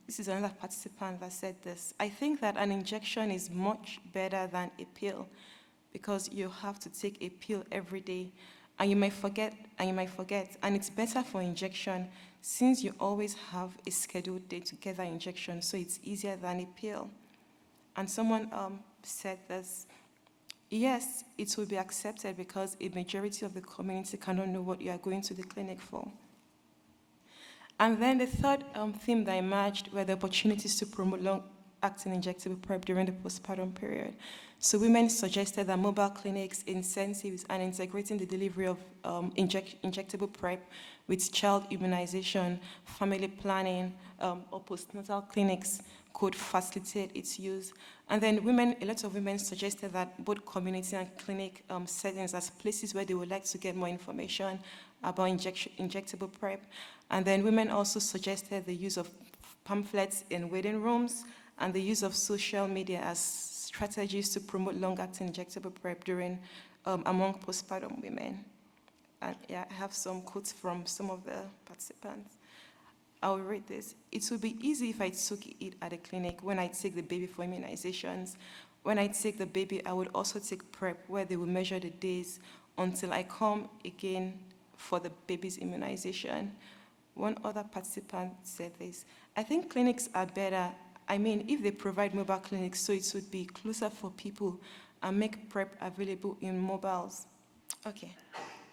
S6: This is another participant that said this. I think that an injection is much better than a pill because you have to take a pill every day and you might forget, and it's better for injection since you always have a scheduled day to get that injection, so it's easier than a pill. And someone said this, yes, it will be accepted because a majority of the community cannot know what you are going to the clinic for. And then the third theme that emerged were the opportunities to promote long-acting injectable PrEP during the postpartum period. So women suggested that mobile clinics, incentives, and integrating the delivery of injectable PrEP with child immunization, family planning, or postnatal clinics could facilitate its use. And then a lot of women suggested that both community and clinic settings as places where they would like to get more information about injectable PrEP. And then women also suggested the use of pamphlets in waiting rooms and the use of social media as strategies to promote long-acting injectable PrEP among postpartum women. And yeah, I have some quotes from some of the participants. I will read this. It would be easy if I took it at a clinic when I take the baby for immunizations. When I take the baby, I would also take PrEP where they will measure the days until I come again for the baby's immunization. One other participant said this. I think clinics are better. I mean, if they provide mobile clinics, so it would be closer for people and make PrEP available in mobiles. Okay.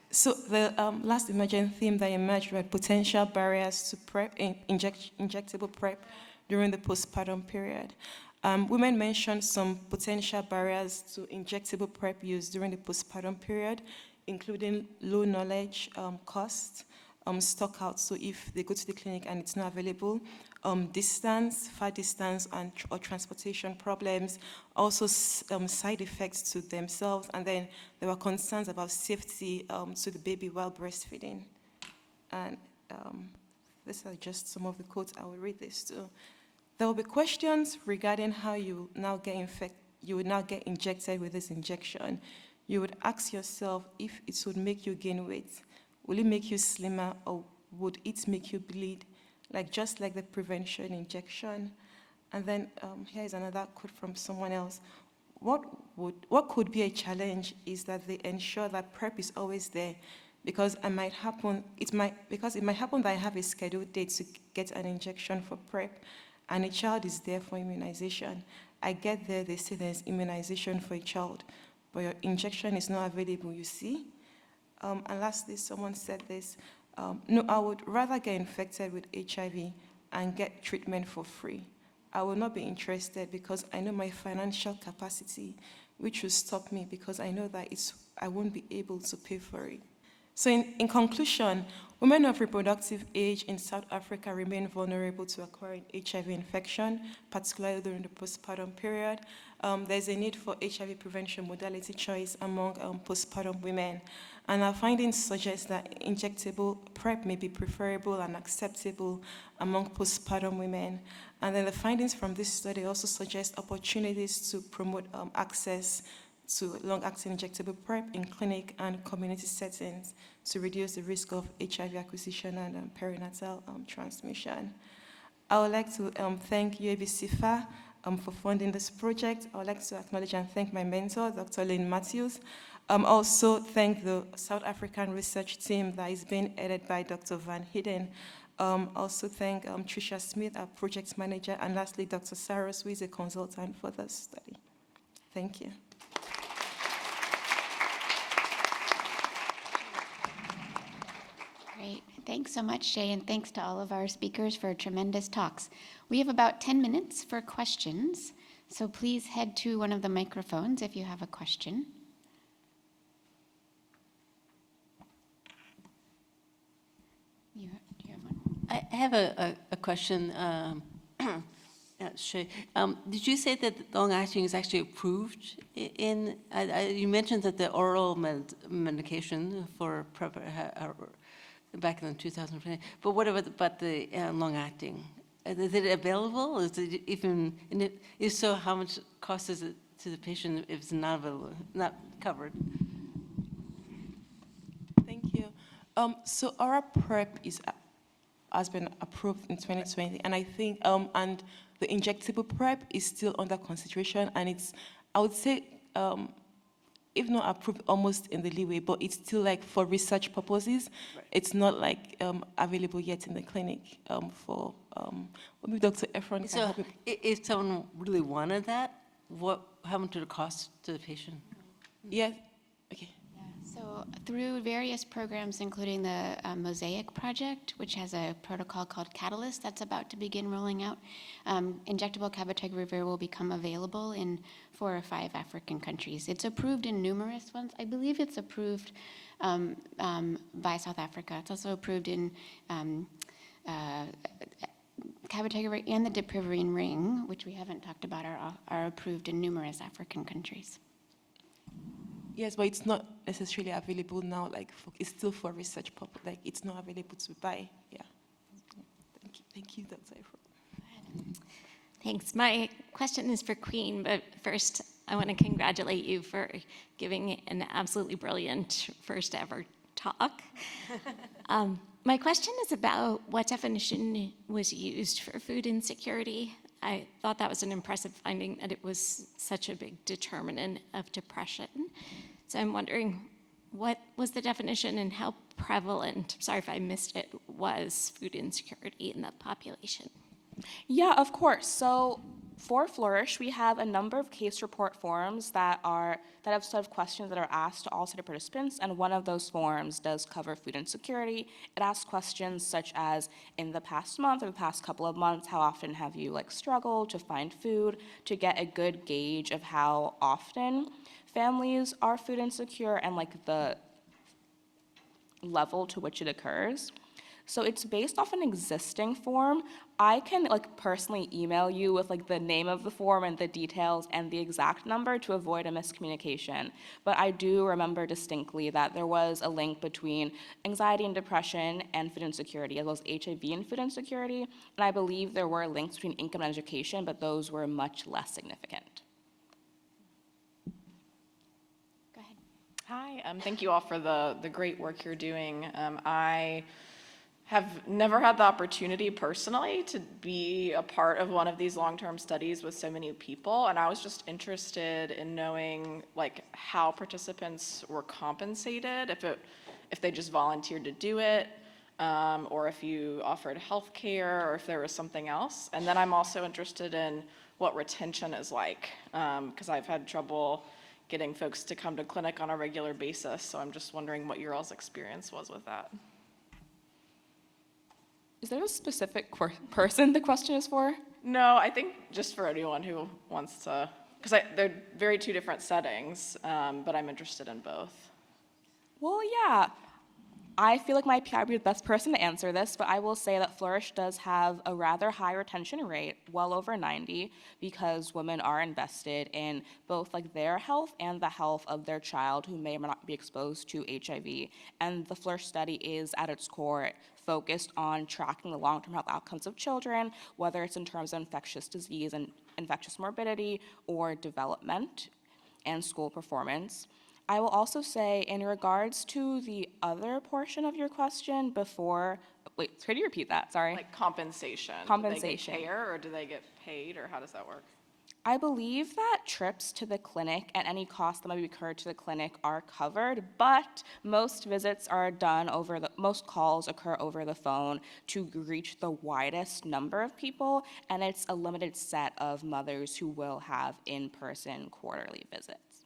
S6: So the last emergent theme that emerged were potential barriers to PrEP, injectable PrEP during the postpartum period. Women mentioned some potential barriers to injectable PrEP use during the postpartum period, including low knowledge, cost, stock out, so if they go to the clinic and it's not available, distance, far distance, or transportation problems, also side effects to themselves, and then there were concerns about safety to the baby while breastfeeding. And these are just some of the quotes. I will read this too. There will be questions regarding how you would now get injected with this injection. You would ask yourself if it would make you gain weight. Will it make you slimmer, or would it make you bleed, just like the prevention injection? And then here is another quote from someone else. What could be a challenge is that they ensure that PrEP is always there, because it might happen that I have a scheduled date to get an injection for PrEP, and a child is there for immunization. I get there, they say there's immunization for a child, but your injection is not available, you see? And lastly, someone said this, no, I would rather get infected with HIV and get treatment for free. I will not be interested because I know my financial capacity, which will stop me because I know that I won't be able to pay for it. So in conclusion, women of reproductive age in South Africa remain vulnerable to acquiring HIV infection, particularly during the postpartum period. there's a need for HIV prevention modality choice among postpartum women. And our findings suggest that injectable PrEP may be preferable and acceptable among postpartum women. And then the findings from this study also suggest opportunities to promote access to long-acting injectable PrEP in clinic and community settings to reduce the risk of HIV acquisition and perinatal transmission. I would like to thank UCSF-Bay for funding this project. I would like to acknowledge and thank my mentor, Dr. Lynn Matthews. Also thank the South African research team that is being headed by Dr. Van Heeden. Also thank Tricia Smith, our project manager, and lastly, Dr. Saros, who is a consultant for this study. Thank you.
S3: Great. Thanks so much, Shay, and thanks to all of our speakers for tremendous talks. We have about 10 minutes for questions, so please head to one of the microphones if you have a question. Do you have one?
S1: I have a question. Shay, did you say that long-acting is actually approved in, you mentioned that the oral medication for PrEP back in 2020, but what about the long-acting? Is it available? Is it even, if so, how much cost is it to the patient if it's not available, not covered?
S6: Thank you. So oral PrEP has been approved in 2020, and I think, and the injectable PrEP is still under consideration, and it's, I would say, if not approved, almost in the leeway, but it's still like for research purposes. Right. It's not like available yet in the clinic for, maybe Dr. Efron can help me.
S1: If someone really wanted that, how much would it cost to the patient?
S6: Yes, okay.
S3: So through various programs, including the Mosaic Project, which has a protocol called Catalyst that's about to begin rolling out, injectable cabotegravir will become available in 4 or 5 African countries. It's approved in numerous ones. I believe it's approved by South Africa. It's also approved in cabotegravir and the diprivorine ring, which we haven't talked about, are approved in numerous African countries.
S6: Yes, but it's not necessarily available now. Like, it's still for research purpose. Like, it's not available to buy. Yeah. Thank you, Dr. Efron.
S7: Thanks. My question is for Queen, but first I want to congratulate you for giving an absolutely brilliant first ever talk. My question is about what definition was used for food insecurity. I thought that was an impressive finding, that it was such a big determinant of depression. So I'm wondering, what was the definition and how prevalent, sorry if I missed it, was food insecurity in the population?
S5: Yeah, of course. So for Flourish, we have a number of case report forms that have set of questions that are asked to all study participants, and one of those forms does cover food insecurity. It asks questions such as, in the past month or the past couple of months, how often have you struggled to find food, to get a good gauge of how often families are food insecure and the level to which it occurs. So it's based off an existing form. I can personally email you with the name of the form and the details and the exact number to avoid a miscommunication. But I do remember distinctly that there was a link between anxiety and depression and food insecurity, as well as HIV and food insecurity. And I believe there were links between income and education, but those were much less significant.
S3: Go ahead.
S8: Hi, thank you all for the great work you're doing. I have never had the opportunity personally to be a part of one of these long-term studies with so many people, and I was just interested in knowing how participants were compensated, if they just volunteered to do it, or if you offered health care, or if there was something else. And then I'm also interested in what retention is like, because I've had trouble getting folks to come to clinic on a regular basis, so I'm just wondering what your all's experience was with that.
S5: Is there a specific person the question is for?
S8: No, I think just for anyone who wants to, because they're very two different settings, but I'm interested in both.
S5: Well, yeah. I feel like my PI would be the best person to answer this, but I will say that Flourish does have a rather high retention rate, well over 90, because women are invested in both like their health and the health of their child who may or may not be exposed to HIV. And the Flourish study is at its core focused on tracking the long-term health outcomes of children, whether it's in terms of infectious disease and infectious morbidity or development and school performance. I will also say, in regards to the other portion of your question before, wait, could you repeat that? Sorry.
S8: Like compensation.
S5: Compensation.
S8: Do they get care or do they get paid, or how does that work?
S5: I believe that trips to the clinic and any costs that might be incurred to the clinic are covered, but most visits are done most calls occur over the phone to reach the widest number of people, and it's a limited set of mothers who will have in-person quarterly visits.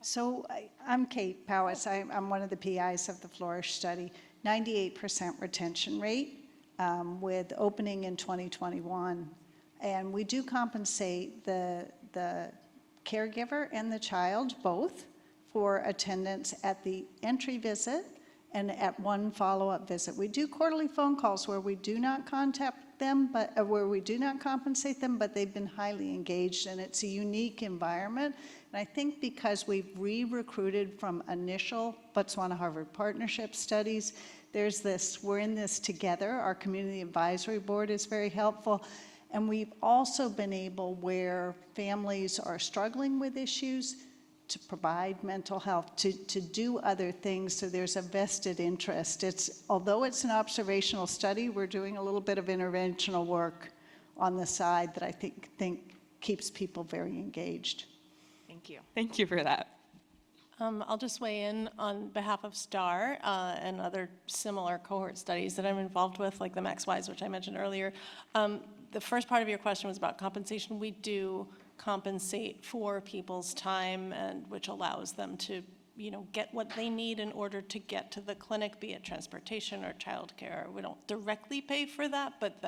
S9: So I'm Kate Powis. I'm one of the PIs of the Flourish study. 98% retention rate with opening in 2021. And we do compensate the caregiver and the child both for attendance at the entry visit and at one follow-up visit. We do quarterly phone calls where we do not contact them, but where we do not compensate them, but they've been highly engaged, and it's a unique environment. And I think because we've re-recruited from initial Botswana-Harvard partnership studies, there's this, we're in this together. Our community advisory board is very helpful. And we've also been able, where families are struggling with issues, to provide mental health, to do other things, so there's a vested interest. Although it's an observational study, we're doing a little bit of interventional work on the side that I think keeps people very engaged.
S8: Thank you.
S5: Thank you for that.
S2: I'll just weigh in on behalf of STAR and other similar cohort studies that I'm involved with, like the MaxWise, which I mentioned earlier. The first part of your question was about compensation. We do compensate for people's time, and which allows them to, get what they need in order to get to the clinic, be it transportation or childcare. We don't directly pay for that, but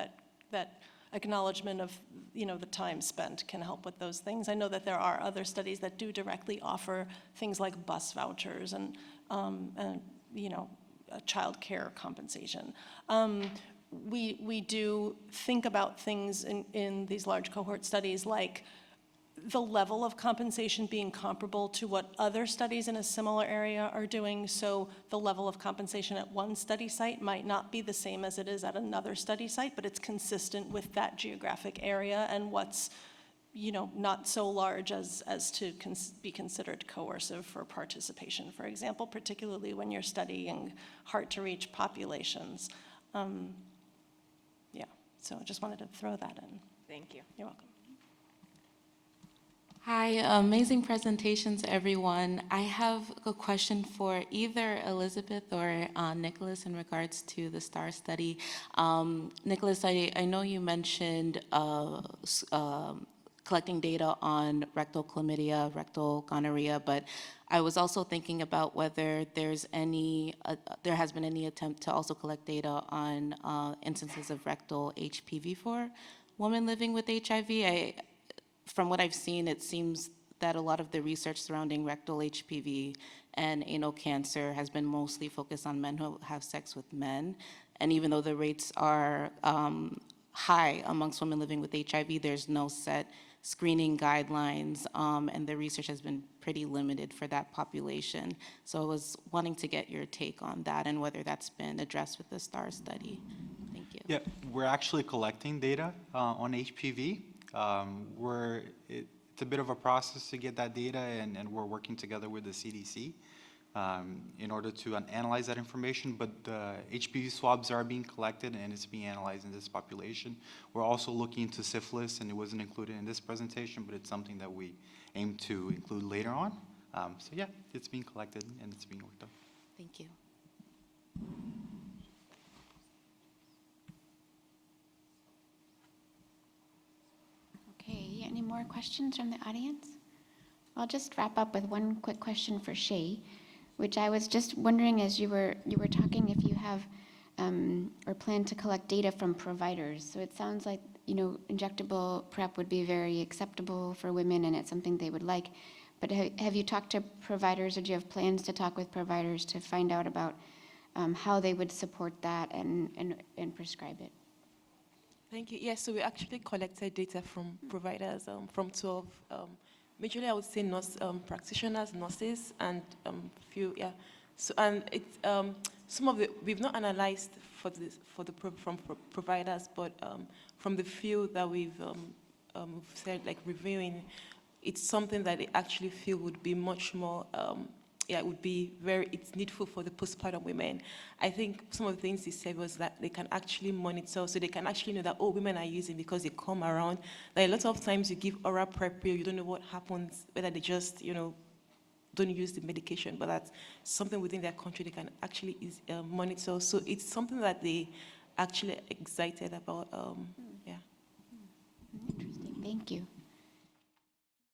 S2: that acknowledgement of, the time spent can help with those things. I know that there are other studies that do directly offer things like bus vouchers and childcare compensation. We do think about things in these large cohort studies like the level of compensation being comparable to what other studies in a similar area are doing. So the level of compensation at one study site might not be the same as it is at another study site, but it's consistent with that geographic area and what's, not so large as to be considered coercive for participation, for example, particularly when you're studying hard-to-reach populations. So I just wanted to throw that in.
S8: Thank you.
S2: You're welcome.
S10: Hi, amazing presentations, everyone. I have a question for either Elizabeth or Nicholas in regards to the STAR study. Nicholas, I know you mentioned collecting data on rectal chlamydia, rectal gonorrhea, but I was also thinking about whether there has been any attempt to also collect data on instances of rectal HPV for women living with HIV. From what I've seen, it seems that a lot of the research surrounding rectal HPV and anal cancer has been mostly focused on men who have sex with men. And even though the rates are high amongst women living with HIV, there's no set screening guidelines, and the research has been pretty limited for that population. So I was wanting to get your take on that and whether that's been addressed with the STAR study. Thank you.
S4: Yeah, we're actually collecting data on HPV. It's a bit of a process to get that data, and we're working together with the CDC in order to analyze that information, but HPV swabs are being collected and it's being analyzed in this population. We're also looking into syphilis, and it wasn't included in this presentation, but it's something that we aim to include later on. So yeah, it's being collected and it's being worked on.
S10: Thank you.
S3: Okay, any more questions from the audience? I'll just wrap up with one quick question for Shay, which I was just wondering, as you were talking, if you have or plan to collect data from providers. So it sounds like, injectable PrEP would be very acceptable for women and it's something they would like. But have you talked to providers, or do you have plans to talk with providers to find out about how they would support that and prescribe it?
S6: Thank you. Yes, so we actually collected data from providers, from 12, majorly I would say nurse practitioners, nurses, and few, yeah. So, and it's some of the, we've not analyzed from providers, but from the few that we've said, like reviewing, it's something that they actually feel would be much more, yeah, it would be it's needful for the postpartum women. I think some of the things he said was that they can actually monitor, so they can actually know that, oh, women are using because they come around. Like a lot of times you give oral PrEP pill, you don't know what happens, whether they just, don't use the medication, but that's something within their country they can actually monitor. So it's something that they actually excited about, yeah.
S3: Interesting, thank you.